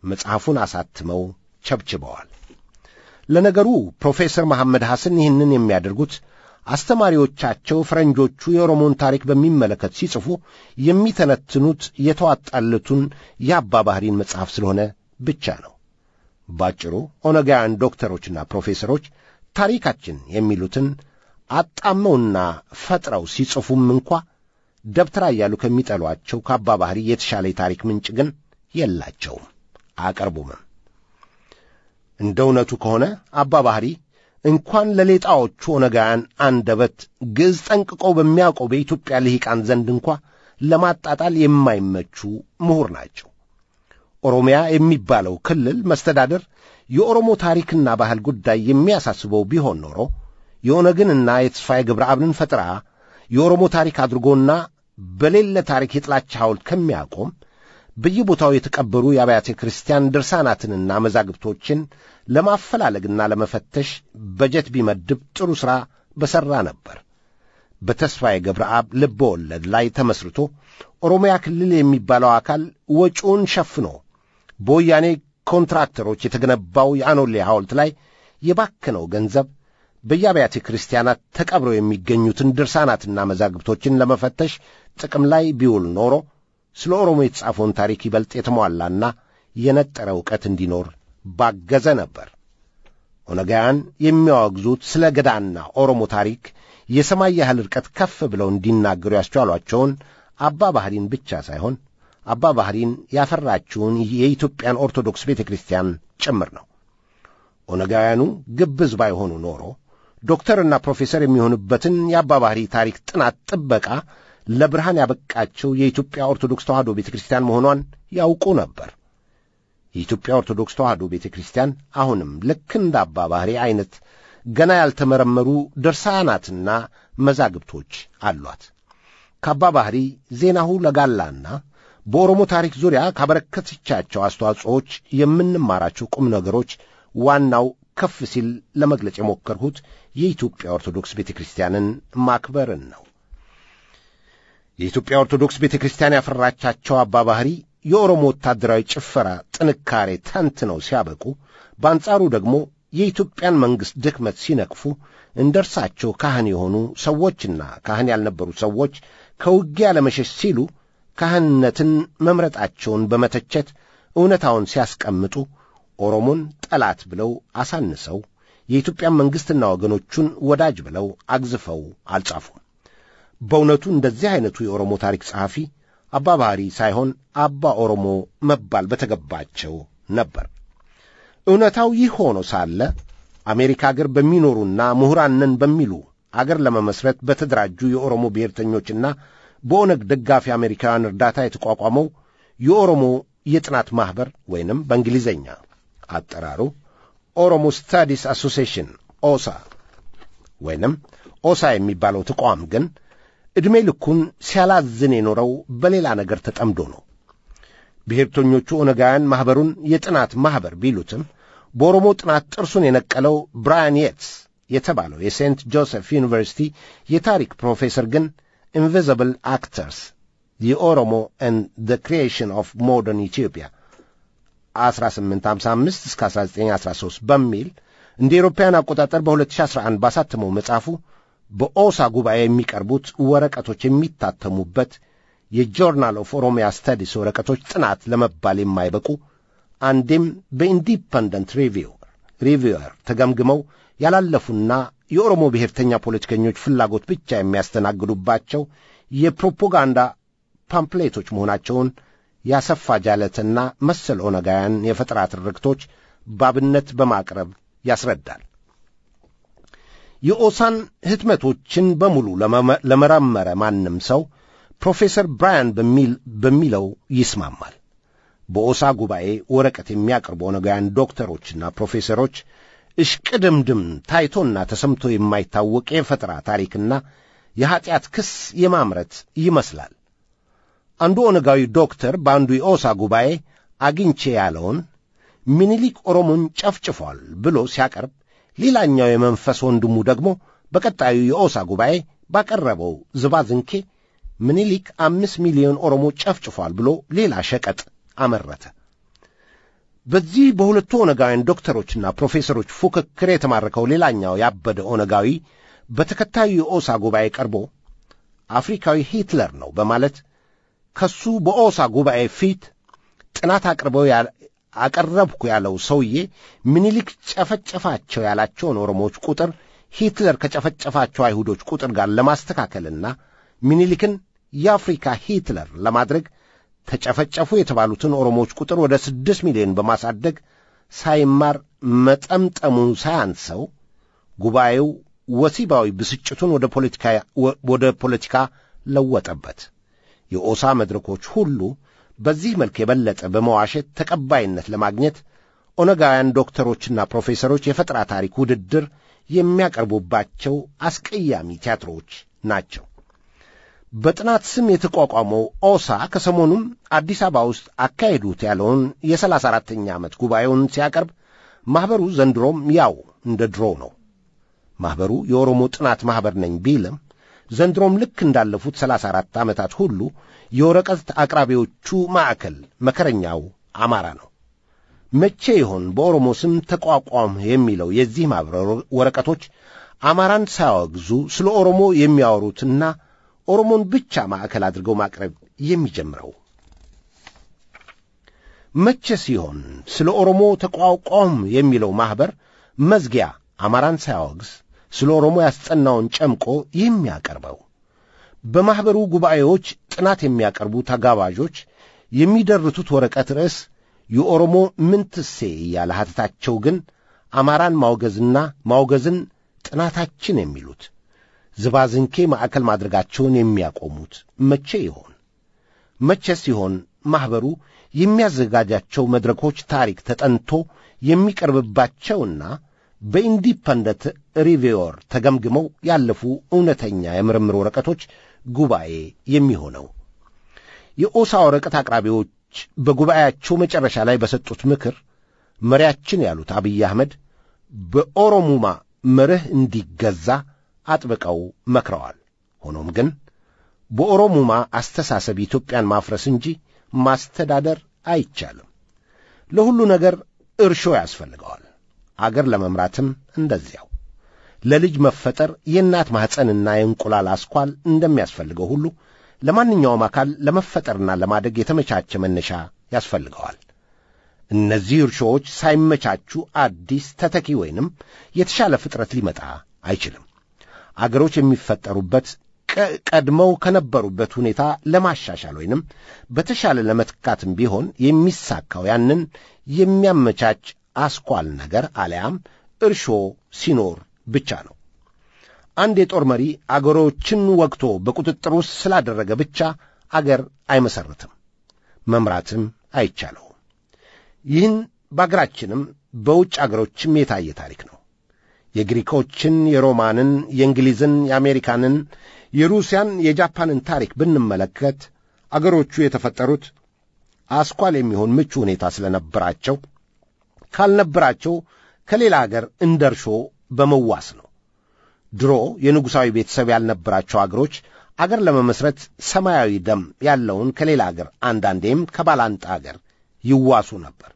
መጽሐፉን አሳትመው ቸብችበዋል። ለነገሩ ፕሮፌሰር መሐመድ ሐሰን ይህንን የሚያደርጉት አስተማሪዎቻቸው ፈረንጆቹ የኦሮሞን ታሪክ በሚመለከት ሲጽፉ የሚተነትኑት የተዋጣለቱን የአባ ባህሪን መጽሐፍ ስለሆነ ብቻ ነው። ባጭሩ ኦነጋውያን ዶክተሮችና ፕሮፌሰሮች ታሪካችን የሚሉትን አጣመውና ፈጥረው ሲጽፉም እንኳ ደብተራ እያሉ ከሚጠሏቸው ከአባ ባህሪ የተሻለ የታሪክ ምንጭ ግን የላቸውም፣ አቀርቡምም። እንደ እውነቱ ከሆነ አባ ባህሪ እንኳን ለሌጣዎቹ ኦነጋውያን አንደበት ግዕዝ ጠንቅቆ በሚያውቀው በኢትዮጵያ ልሂቃን ዘንድ እንኳ ለማጣጣል የማይመቹ ምሁር ናቸው። ኦሮሚያ የሚባለው ክልል መስተዳደር የኦሮሞ ታሪክና ባህል ጉዳይ የሚያሳስበው ቢሆን ኖሮ የኦነግንና የተስፋዬ ገብረአብን ፈጠራ የኦሮሞ ታሪክ አድርጎና በሌለ ታሪክ የጥላቻ ሐውልት ከሚያቆም በየቦታው የተቀበሩ የአብያተ ክርስቲያን ድርሳናትንና መዛግብቶችን ለማፈላለግና ለመፈተሽ በጀት ቢመድብ ጥሩ ሥራ በሠራ ነበር። በተስፋዬ ገብረአብ ልብ ወለድ ላይ ተመስርቶ ኦሮሚያ ክልል የሚባለው አካል ወጪውን ሸፍኖ በወያኔ ኮንትራክተሮች የተገነባው የአኖሌ ሐውልት ላይ የባከነው ገንዘብ በየአብያተ ክርስቲያናት ተቀብረው የሚገኙትን ድርሳናትና መዛግብቶችን ለመፈተሽ ጥቅም ላይ ቢውል ኖሮ ስለ ኦሮሞ የተጻፈውን ታሪክ ይበልጥ የተሟላና የነጠረ ዕውቀት እንዲኖር ባገዘ ነበር። ኦነጋውያን የሚያወግዙት ስለ ገዳና ኦሮሞ ታሪክ የሰማይ ያህል ርቀት ከፍ ብለው እንዲናገሩ ያስቻሏቸውን አባ ባህሪን ብቻ ሳይሆን አባ ባህሪን ያፈራችውን የኢትዮጵያን ኦርቶዶክስ ቤተ ክርስቲያን ጭምር ነው። ኦነጋውያኑ ግብዝ ባይሆኑ ኖሮ ዶክተርና ፕሮፌሰር የሚሆኑበትን የአባ ባህሪ ታሪክ ጥናት ጥበቃ ለብርሃን ያበቃቸው የኢትዮጵያ ኦርቶዶክስ ተዋሕዶ ቤተ ክርስቲያን መሆኗን ያውቁ ነበር። የኢትዮጵያ ኦርቶዶክስ ተዋሕዶ ቤተ ክርስቲያን አሁንም ልክ እንደ አባ ባህሪ አይነት ገና ያልተመረመሩ ድርሳናትና መዛግብቶች አሏት። ከአባ ባህሪ ዜናሁ ለጋላና በኦሮሞ ታሪክ ዙሪያ ካበረከተቻቸው አስተዋጽኦዎች የምንማራቸው ቁም ነገሮች ዋናው ከፍ ሲል ለመግለጽ የሞከርሁት የኢትዮጵያ ኦርቶዶክስ ቤተ ክርስቲያንን ማክበርን ነው። የኢትዮጵያ ኦርቶዶክስ ቤተ ክርስቲያን ያፈራቻቸው አባ ባህሪ የኦሮሞ ወታደራዊ ጭፈራ ጥንካሬ ተንትነው ሲያበቁ፣ በአንጻሩ ደግሞ የኢትዮጵያን መንግሥት ድክመት ሲነቅፉ እንደርሳቸው ካህን የሆኑ ሰዎችና ካህን ያልነበሩ ሰዎች ከውጊያ ለመሸሽ ሲሉ ካህንነትን መምረጣቸውን በመተቸት እውነታውን ሲያስቀምጡ ኦሮሞን ጠላት ብለው አሳንሰው የኢትዮጵያን መንግሥትና ወገኖቹን ወዳጅ ብለው አግዝፈው አልጻፉም። በእውነቱ እንደዚህ አይነቱ የኦሮሞ ታሪክ ጸሐፊ አባ ባህሪ ሳይሆን አባ ኦሮሞ መባል በተገባቸው ነበር። እውነታው ይህ ሆኖ ሳለ አሜሪካ አገር በሚኖሩና ምሁራንን በሚሉ አገር ለመመስረት በተደራጁ የኦሮሞ ብሔርተኞችና በኦነግ ደጋፊ አሜሪካውያን እርዳታ የተቋቋመው የኦሮሞ የጥናት ማኅበር ወይንም በእንግሊዝኛ አጠራሩ ኦሮሞ ስታዲስ አሶሲዬሽን ኦሳ ወይንም ኦሳ የሚባለው ተቋም ግን ዕድሜ ልኩን ሲያላዝን የኖረው በሌላ ነገር ተጠምዶ ነው። ብሔርተኞቹ ኦነጋውያን ማኅበሩን የጥናት ማኅበር ቢሉትም በኦሮሞ ጥናት ጥርሱን የነቀለው ብራያን የትስ የተባለው የሴንት ጆሴፍ ዩኒቨርሲቲ የታሪክ ፕሮፌሰር ግን ኢንቪዚብል አክተርስ የኦሮሞ ኤንድ ዘ ክሪኤሽን ኦፍ ሞደርን ኢትዮጵያ 1855 እስከ 1913 በሚል እንደ አውሮፓውያን አቆጣጠር በ2011 ባሳተመው መጽሐፉ በኦሳ ጉባኤ የሚቀርቡት ወረቀቶች የሚታተሙበት የጆርናል ኦፍ ኦሮሚያ ስታዲስ ወረቀቶች ጥናት ለመባል የማይበቁ አንዴም በኢንዲፐንደንት ሪቪውር ተገምግመው ያላለፉና የኦሮሞ ብሔርተኛ ፖለቲከኞች ፍላጎት ብቻ የሚያስተናግዱባቸው የፕሮፓጋንዳ ፓምፕሌቶች መሆናቸውን ያሰፋ ጃለትና መሰል ኦነጋውያን የፈጠራ ትርክቶች ባብነት በማቅረብ ያስረዳል። የኦሳን ህትመቶችን በሙሉ ለመረመረ ማንም ሰው ፕሮፌሰር ብራያን በሚለው ይስማማል። በኦሳ ጉባኤ ወረቀት የሚያቀርቡ ኦነጋውያን ዶክተሮችና ፕሮፌሰሮች እሽቅድምድም ታይቶና ተሰምቶ የማይታወቅ የፈጠራ ታሪክና የኀጢአት ክስ የማምረት ይመስላል። አንዱ ኦነጋዊ ዶክተር በአንዱ የኦሳ ጉባኤ አግኝቼ ያለውን ምኒልክ ኦሮሞን ጨፍጭፏል ብሎ ሲያቀርብ፣ ሌላኛው የመንፈስ ወንድሙ ደግሞ በቀጣዩ የኦሳ ጉባኤ ባቀረበው ዝባዝንኬ ምኒልክ 5 ሚሊዮን ኦሮሞ ጨፍጭፏል ብሎ ሌላ ሸቀጥ አመረተ። በዚህ በሁለቱ ኦነጋውያን ዶክተሮችና ፕሮፌሰሮች ፉክክር የተማረከው ሌላኛው ያበደ ኦነጋዊ በተከታዩ የኦሳ ጉባኤ ቀርቦ አፍሪካዊ ሂትለር ነው በማለት ከሱ በኦሳ ጉባኤ ፊት ጥናት አቀረብኩ ያለው ሰውዬ ምኒልክ ጨፈጨፋቸው ያላቸውን ኦሮሞዎች ቁጥር ሂትለር ከጨፈጨፋቸው አይሁዶች ቁጥር ጋር ለማስተካከልና ምኒልክን የአፍሪካ ሂትለር ለማድረግ ተጨፈጨፉ የተባሉትን ኦሮሞዎች ቁጥር ወደ 6 ሚሊዮን በማሳደግ ሳይማር መጠምጠሙን ሳያንሰው ጉባኤው ወሲባዊ ብስጭቱን ወደ ፖለቲካ ለወጠበት። የኦሳ መድረኮች ሁሉ በዚህ መልክ የበለጠ በመዋሸት ተቀባይነት ለማግኘት ኦነጋውያን ዶክተሮችና ፕሮፌሰሮች የፈጠራ ታሪክ ውድድር የሚያቀርቡባቸው አስቀያሚ ቲያትሮች ናቸው። በጥናት ስም የተቋቋመው ኦሳ ከሰሞኑም አዲስ አበባ ውስጥ አካሄዱት ያለውን የ34ኛ ዓመት ጉባኤውን ሲያቀርብ ማኅበሩ ዘንድሮም ያው እንደ ድሮ ነው። ማኅበሩ የኦሮሞ ጥናት ማኅበር ነኝ ቢልም ዘንድሮም ልክ እንዳለፉት 34 ዓመታት ሁሉ የወረቀት አቅራቢዎቹ ማዕከል መከረኛው አማራ ነው። መቼ ይሆን በኦሮሞ ስም ተቋቋም የሚለው የዚህ ማኅበር ወረቀቶች አማራን ሳያወግዙ ስለ ኦሮሞ የሚያወሩትና ኦሮሞን ብቻ ማዕከል አድርገው ማቅረብ የሚጀምረው? መቼ ሲሆን ስለ ኦሮሞ ተቋቋም የሚለው ማኅበር መዝጊያ አማራን ሳያወግዝ ስለ ኦሮሞ ያስጠናውን ጨምቆ የሚያቀርበው? በማኅበሩ ጉባኤዎች ጥናት የሚያቀርቡ ተጋባዦች የሚደርቱት ወረቀት ርዕስ የኦሮሞ ምንትሴ ያለ ሐተታቸው ግን አማራን ማውገዝና ማውገዝን ጥናታችን የሚሉት ዝባዝንኬ ማዕከል ማድረጋቸውን የሚያቆሙት መቼ ይሆን? መቼ ሲሆን ማኅበሩ የሚያዘጋጃቸው መድረኮች ታሪክ ተጠንቶ የሚቀርብባቸውና በኢንዲፐንደንት ሪቪውር ተገምግመው ያለፉ እውነተኛ የምርምር ወረቀቶች ጉባኤ የሚሆነው? የኦሳ ወረቀት አቅራቢዎች በጉባኤያቸው መጨረሻ ላይ በሰጡት ምክር መሪያችን ያሉት አብይ አህመድ በኦሮሙማ መርህ እንዲገዛ አጥብቀው መክረዋል። ሆኖም ግን በኦሮሙማ አስተሳሰብ ኢትዮጵያን ማፍረስ እንጂ ማስተዳደር አይቻልም። ለሁሉ ነገር እርሾ ያስፈልገዋል። አገር ለመምራትም እንደዚያው። ለልጅ መፈጠር የእናት ማኅፀንና የእንቁላል አስኳል እንደሚያስፈልገው ሁሉ ለማንኛውም አካል ለመፈጠርና ለማደግ የተመቻቸ መነሻ ያስፈልገዋል። እነዚህ እርሾዎች ሳይመቻቹ አዲስ ተተኪ ወይንም የተሻለ ፍጥረት ሊመጣ አይችልም። አገሮች የሚፈጠሩበት ቀድመው ከነበሩበት ሁኔታ ለማሻሻል ወይንም በተሻለ ለመትካትም ቢሆን የሚሳካው ያንን የሚያመቻች አስኳል ነገር አለያም እርሾ ሲኖር ብቻ ነው። አንድ የጦር መሪ አገሮችን ወግቶ በቁጥጥር ውስጥ ስላደረገ ብቻ አገር አይመሰርትም፣ መምራትም አይቻለውም። ይህን በአገራችንም በውጭ አገሮችም የታየ ታሪክ ነው። የግሪኮችን፣ የሮማንን፣ የእንግሊዝን፣ የአሜሪካንን፣ የሩሲያን፣ የጃፓንን ታሪክ ብንመለከት አገሮቹ የተፈጠሩት አስኳል የሚሆን ምቹ ሁኔታ ስለነበራቸው ካልነበራቸው ከሌላ አገር እንደርሾ በመዋስ ነው። ድሮ የንጉሣዊ ቤተሰብ ያልነበራቸው አገሮች አገር ለመመስረት ሰማያዊ ደም ያለውን ከሌላ አገር አንዳንዴም ከባላንጣ አገር ይዋሱ ነበር።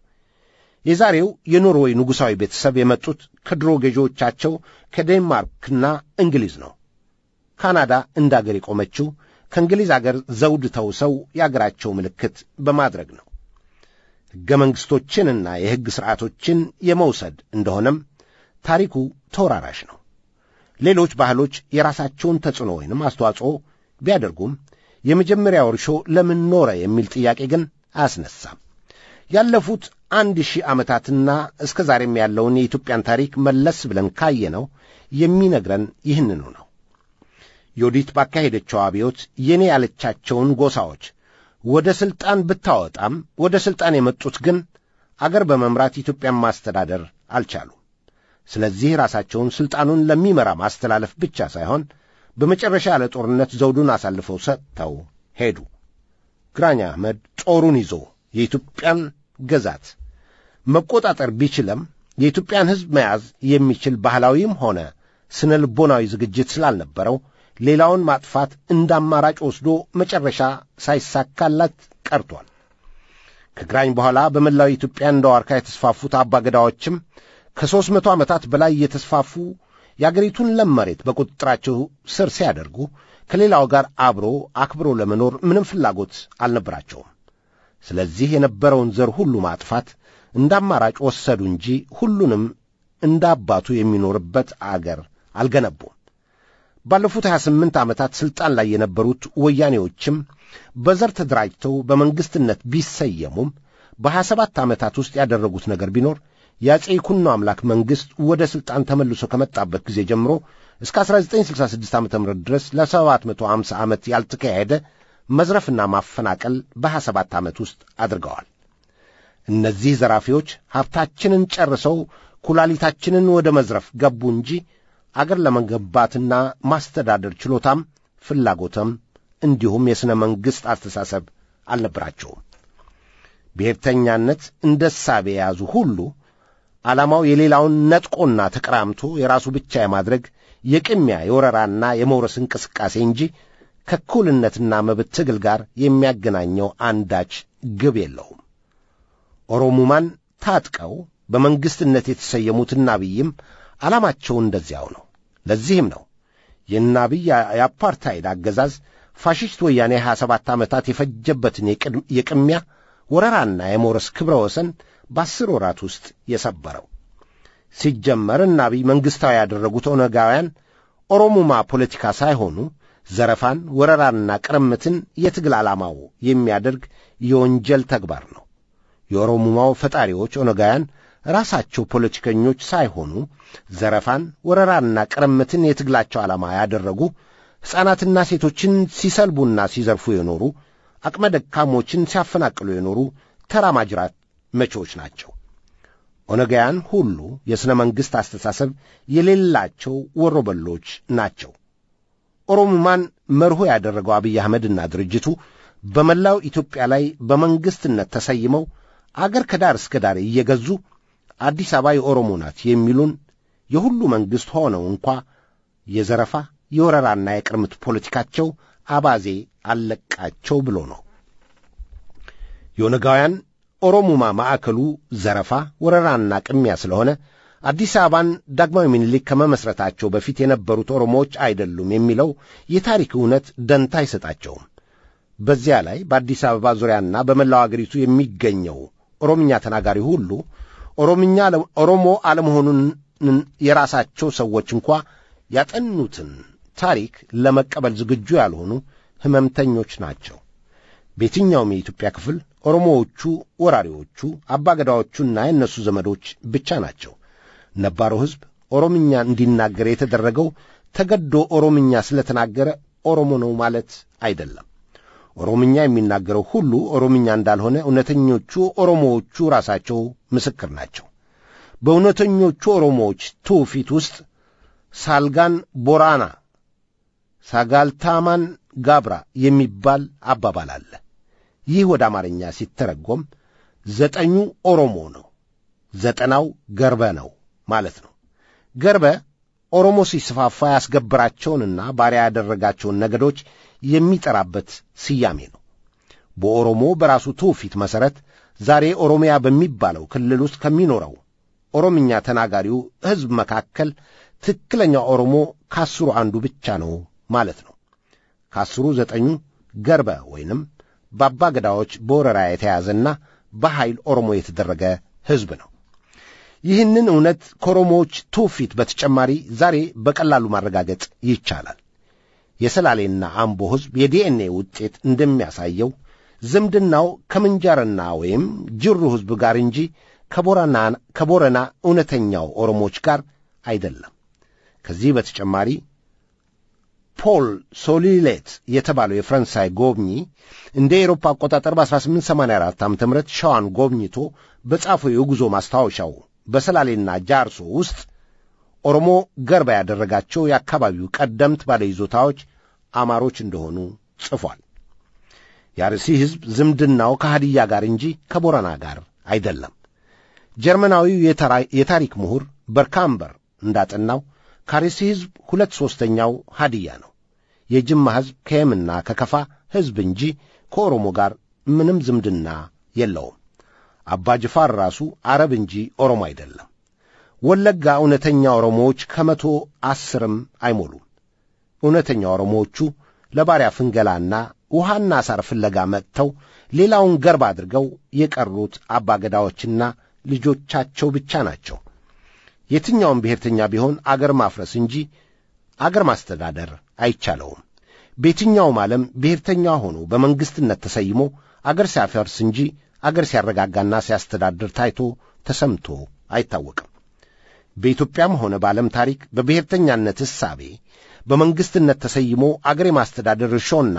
የዛሬው የኖርዌይ ንጉሣዊ ቤተሰብ የመጡት ከድሮ ገዢዎቻቸው ከዴንማርክና እንግሊዝ ነው። ካናዳ እንደ አገር የቆመችው ከእንግሊዝ አገር ዘውድ ተውሰው የአገራቸው ምልክት በማድረግ ነው። ሕገ መንግሥቶችንና የሕግ ሥርዓቶችን የመውሰድ እንደሆነም ታሪኩ ተወራራሽ ነው። ሌሎች ባህሎች የራሳቸውን ተጽዕኖ ወይንም አስተዋጽኦ ቢያደርጉም የመጀመሪያው እርሾ ለምን ኖረ የሚል ጥያቄ ግን አያስነሳም። ያለፉት 1000 ዓመታትና እስከ ዛሬም ያለውን የኢትዮጵያን ታሪክ መለስ ብለን ካየነው የሚነግረን ይህንኑ ነው። ዮዲት ባካሄደችው አብዮት የኔ ያለቻቸውን ጎሳዎች ወደ ሥልጣን ብታወጣም ወደ ሥልጣን የመጡት ግን አገር በመምራት ኢትዮጵያን ማስተዳደር አልቻሉም። ስለዚህ ራሳቸውን ሥልጣኑን ለሚመራ ማስተላለፍ ብቻ ሳይሆን በመጨረሻ ያለ ጦርነት ዘውዱን አሳልፈው ሰጥተው ሄዱ። ግራኝ አህመድ ጦሩን ይዞ የኢትዮጵያን ግዛት መቆጣጠር ቢችልም የኢትዮጵያን ሕዝብ መያዝ የሚችል ባህላዊም ሆነ ስነ ልቦናዊ ዝግጅት ስላልነበረው ሌላውን ማጥፋት እንዳማራጭ ወስዶ መጨረሻ ሳይሳካላት ቀርቷል። ከግራኝ በኋላ በመላው ኢትዮጵያ እንደ ዋርካ የተስፋፉት አባገዳዎችም ከ300 ዓመታት በላይ የተስፋፉ የአገሪቱን ለም መሬት በቁጥጥራቸው ስር ሲያደርጉ ከሌላው ጋር አክብሮ ለመኖር ምንም ፍላጎት አልነበራቸውም። ስለዚህ የነበረውን ዘር ሁሉ ማጥፋት እንዳማራጭ ወሰዱ እንጂ ሁሉንም እንዳባቱ የሚኖርበት አገር አልገነቡም። ባለፉት 28 ዓመታት ሥልጣን ላይ የነበሩት ወያኔዎችም በዘር ተደራጅተው በመንግሥትነት ቢሰየሙም በ27 ዓመታት ውስጥ ያደረጉት ነገር ቢኖር የአፄ ይኩኖ አምላክ መንግሥት ወደ ሥልጣን ተመልሶ ከመጣበት ጊዜ ጀምሮ እስከ 1966 ዓ.ም ድረስ ለ750 ዓመት ያልተካሄደ መዝረፍና ማፈናቀል በ27 ዓመት ውስጥ አድርገዋል። እነዚህ ዘራፊዎች ሀብታችንን ጨርሰው ኩላሊታችንን ወደ መዝረፍ ገቡ እንጂ አገር ለመገንባትና ማስተዳደር ችሎታም ፍላጎትም እንዲሁም የሥነ መንግሥት አስተሳሰብ አልነበራቸውም። ብሔርተኛነት እንደ ሳቤ የያዙ ሁሉ ዓላማው የሌላውን ነጥቆና ተቀራምቶ የራሱ ብቻ የማድረግ የቅሚያ የወረራና የመውረስ እንቅስቃሴ እንጂ ከእኩልነትና መብት ትግል ጋር የሚያገናኘው አንዳች ግብ የለውም። ኦሮሙማን ታጥቀው በመንግሥትነት የተሰየሙት ናብይም ዓላማቸው እንደዚያው ነው። ለዚህም ነው የናብይ የአፓርታይድ አገዛዝ ፋሽስት ወያኔ 27 ዓመታት የፈጀበትን የቅሚያ ወረራና የመውረስ ክብረ ወሰን በ10 ወራት ውስጥ የሰበረው። ሲጀመር ናብይ መንግሥታዊ ያደረጉት ኦነጋውያን ኦሮሙማ ፖለቲካ ሳይሆኑ ዘረፋን፣ ወረራንና ቅርምትን የትግል ዓላማው የሚያደርግ የወንጀል ተግባር ነው። የኦሮሙማው ፈጣሪዎች ኦነጋውያን ራሳቸው ፖለቲከኞች ሳይሆኑ ዘረፋን፣ ወረራንና ቅርምትን የትግላቸው ዓላማ ያደረጉ ሕፃናትና ሴቶችን ሲሰልቡና ሲዘርፉ የኖሩ አቅመ ደካሞችን ሲያፈናቅሉ የኖሩ ተራማጅራት መቾች ናቸው። ኦነጋውያን ሁሉ የሥነ መንግሥት አስተሳሰብ የሌላቸው ወሮበሎች ናቸው። ኦሮሙማን መርሆ ያደረገው አብይ አህመድና ድርጅቱ በመላው ኢትዮጵያ ላይ በመንግሥትነት ተሰይመው አገር ከዳር እስከ ዳር እየገዙ አዲስ አበባ የኦሮሞ ናት የሚሉን የሁሉ መንግሥት ሆነው እንኳ የዘረፋ የወረራና የቅርምት ፖለቲካቸው አባዜ አለቃቸው ብሎ ነው። የኦነጋውያን ኦሮሙማ ማዕከሉ ዘረፋ፣ ወረራና ቅሚያ ስለሆነ አዲስ አበባን ዳግማዊ ምኒልክ ከመመስረታቸው በፊት የነበሩት ኦሮሞዎች አይደሉም የሚለው የታሪክ እውነት ደንታ አይሰጣቸውም። በዚያ ላይ በአዲስ አበባ ዙሪያና በመላው አገሪቱ የሚገኘው ኦሮምኛ ተናጋሪ ሁሉ ኦሮሞ አለመሆኑን የራሳቸው ሰዎች እንኳ ያጠኑትን ታሪክ ለመቀበል ዝግጁ ያልሆኑ ሕመምተኞች ናቸው። በየትኛውም የኢትዮጵያ ክፍል ኦሮሞዎቹ ወራሪዎቹ አባገዳዎቹና የእነሱ ዘመዶች ብቻ ናቸው። ነባሩ ሕዝብ ኦሮምኛ እንዲናገር የተደረገው ተገዶ ኦሮምኛ ስለተናገረ ኦሮሞ ነው ማለት አይደለም። ኦሮምኛ የሚናገረው ሁሉ ኦሮምኛ እንዳልሆነ እውነተኞቹ ኦሮሞዎቹ ራሳቸው ምስክር ናቸው። በእውነተኞቹ ኦሮሞዎች ትውፊት ውስጥ ሳልጋን ቦራና ሳጋልታማን ጋብራ የሚባል አባባል አለ። ይህ ወደ አማርኛ ሲተረጎም 9ኙ ኦሮሞ ነው፣ 9ው ገርበ ነው ማለት ነው። ገርበ ኦሮሞ ሲስፋፋ ያስገበራቸውንና ባሪያ ያደረጋቸውን ነገዶች የሚጠራበት ስያሜ ነው። በኦሮሞ በራሱ ትውፊት መሠረት ዛሬ ኦሮሚያ በሚባለው ክልል ውስጥ ከሚኖረው ኦሮምኛ ተናጋሪው ሕዝብ መካከል ትክክለኛ ኦሮሞ ከ10 አንዱ ብቻ ነው ማለት ነው። ከ10 9ኙ ገርበ ወይንም በአባ ገዳዎች በወረራ የተያዘና በኃይል ኦሮሞ የተደረገ ሕዝብ ነው። ይህንን እውነት ከኦሮሞዎች ትውፊት በተጨማሪ ዛሬ በቀላሉ ማረጋገጥ ይቻላል። የሰላሌና አምቦ ሕዝብ የዲኤንኤ ውጤት እንደሚያሳየው ዝምድናው ከምንጃርና ወይም ጅሩ ሕዝብ ጋር እንጂ ከቦረና እውነተኛው ኦሮሞዎች ጋር አይደለም። ከዚህ በተጨማሪ ፖል ሶሊሌት የተባለው የፈረንሳይ ጎብኚ እንደ አውሮፓ አቆጣጠር በ1884 ዓ.ም ሸዋን ጎብኝቶ በጻፈው የጉዞ ማስታወሻው በሰላሌና ጃርሶ ውስጥ ኦሮሞ ገርባ ያደረጋቸው የአካባቢው ቀደምት ባለይዞታዎች አማሮች እንደሆኑ ጽፏል። የአርሲ ሕዝብ ዝምድናው ከሃዲያ ጋር እንጂ ከቦረና ጋር አይደለም። ጀርመናዊው የታሪክ ምሁር በርካምበር እንዳጠናው ከአርሲ ሕዝብ 2/3ኛው ሃዲያ ነው። የጅማ ሕዝብ ከየምና ከከፋ ሕዝብ እንጂ ከኦሮሞ ጋር ምንም ዝምድና የለውም። አባ ጅፋር ራሱ አረብ እንጂ ኦሮሞ አይደለም። ወለጋ እውነተኛ ኦሮሞዎች 110ም አይሞሉም። እውነተኛ ኦሮሞዎቹ ለባሪያ ፍንገላና ውሃና ሳር ፍለጋ መጥተው ሌላውን ገርባ አድርገው የቀሩት አባገዳዎችና ልጆቻቸው ብቻ ናቸው። የትኛውም ብሔርተኛ ቢሆን አገር ማፍረስ እንጂ አገር ማስተዳደር አይቻለውም። በየትኛውም ዓለም ብሔርተኛ ሆኖ በመንግስትነት ተሰይሞ አገር ሲያፈርስ እንጂ አገር ሲያረጋጋና ሲያስተዳድር ታይቶ ተሰምቶ አይታወቅም። በኢትዮጵያም ሆነ በዓለም ታሪክ በብሔርተኛነት እሳቤ በመንግስትነት ተሰይሞ አገር የማስተዳደር እርሾና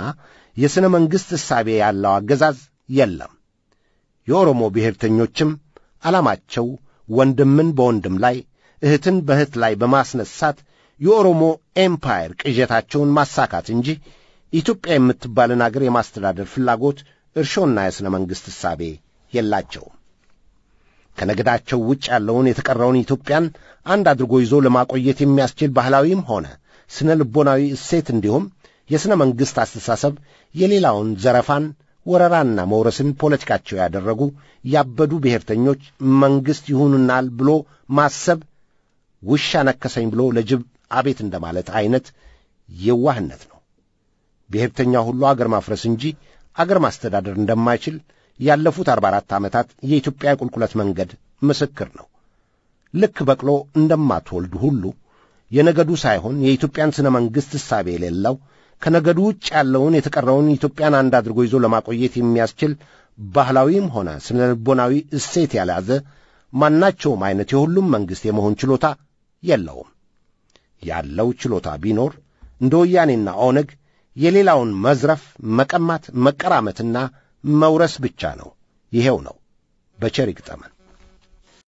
የሥነ መንግሥት እሳቤ ያለው አገዛዝ የለም። የኦሮሞ ብሔርተኞችም ዓላማቸው ወንድምን በወንድም ላይ እህትን በእህት ላይ በማስነሳት የኦሮሞ ኤምፓየር ቅዠታቸውን ማሳካት እንጂ ኢትዮጵያ የምትባልን አገር የማስተዳደር ፍላጎት እርሾና የሥነ መንግሥት እሳቤ የላቸውም። ከነገዳቸው ውጭ ያለውን የተቀረውን ኢትዮጵያን አንድ አድርጎ ይዞ ለማቆየት የሚያስችል ባህላዊም ሆነ ስነ ልቦናዊ እሴት እንዲሁም የሥነ መንግሥት አስተሳሰብ የሌላውን ዘረፋን፣ ወረራና መውረስን ፖለቲካቸው ያደረጉ ያበዱ ብሔርተኞች መንግሥት ይሁንናል ብሎ ማሰብ ውሻ ነከሰኝ ብሎ ለጅብ አቤት እንደማለት አይነት የዋህነት ነው። ብሔርተኛ ሁሉ አገር ማፍረስ እንጂ አገር ማስተዳደር እንደማይችል ያለፉት 44 ዓመታት የኢትዮጵያ ቁልቁለት መንገድ ምስክር ነው። ልክ በቅሎ እንደማትወልድ ሁሉ የነገዱ ሳይሆን የኢትዮጵያን ስነ መንግሥት እሳቤ የሌለው ከነገዱ ውጭ ያለውን የተቀረውን ኢትዮጵያን አንድ አድርጎ ይዞ ለማቆየት የሚያስችል ባህላዊም ሆነ ስነ ልቦናዊ እሴት ያልያዘ ማናቸውም አይነት የሁሉም መንግሥት የመሆን ችሎታ የለውም። ያለው ችሎታ ቢኖር እንደ ወያኔና ኦነግ የሌላውን መዝረፍ፣ መቀማት፣ መቀራመትና መውረስ ብቻ ነው። ይሄው ነው። በቸር ይግጠመን።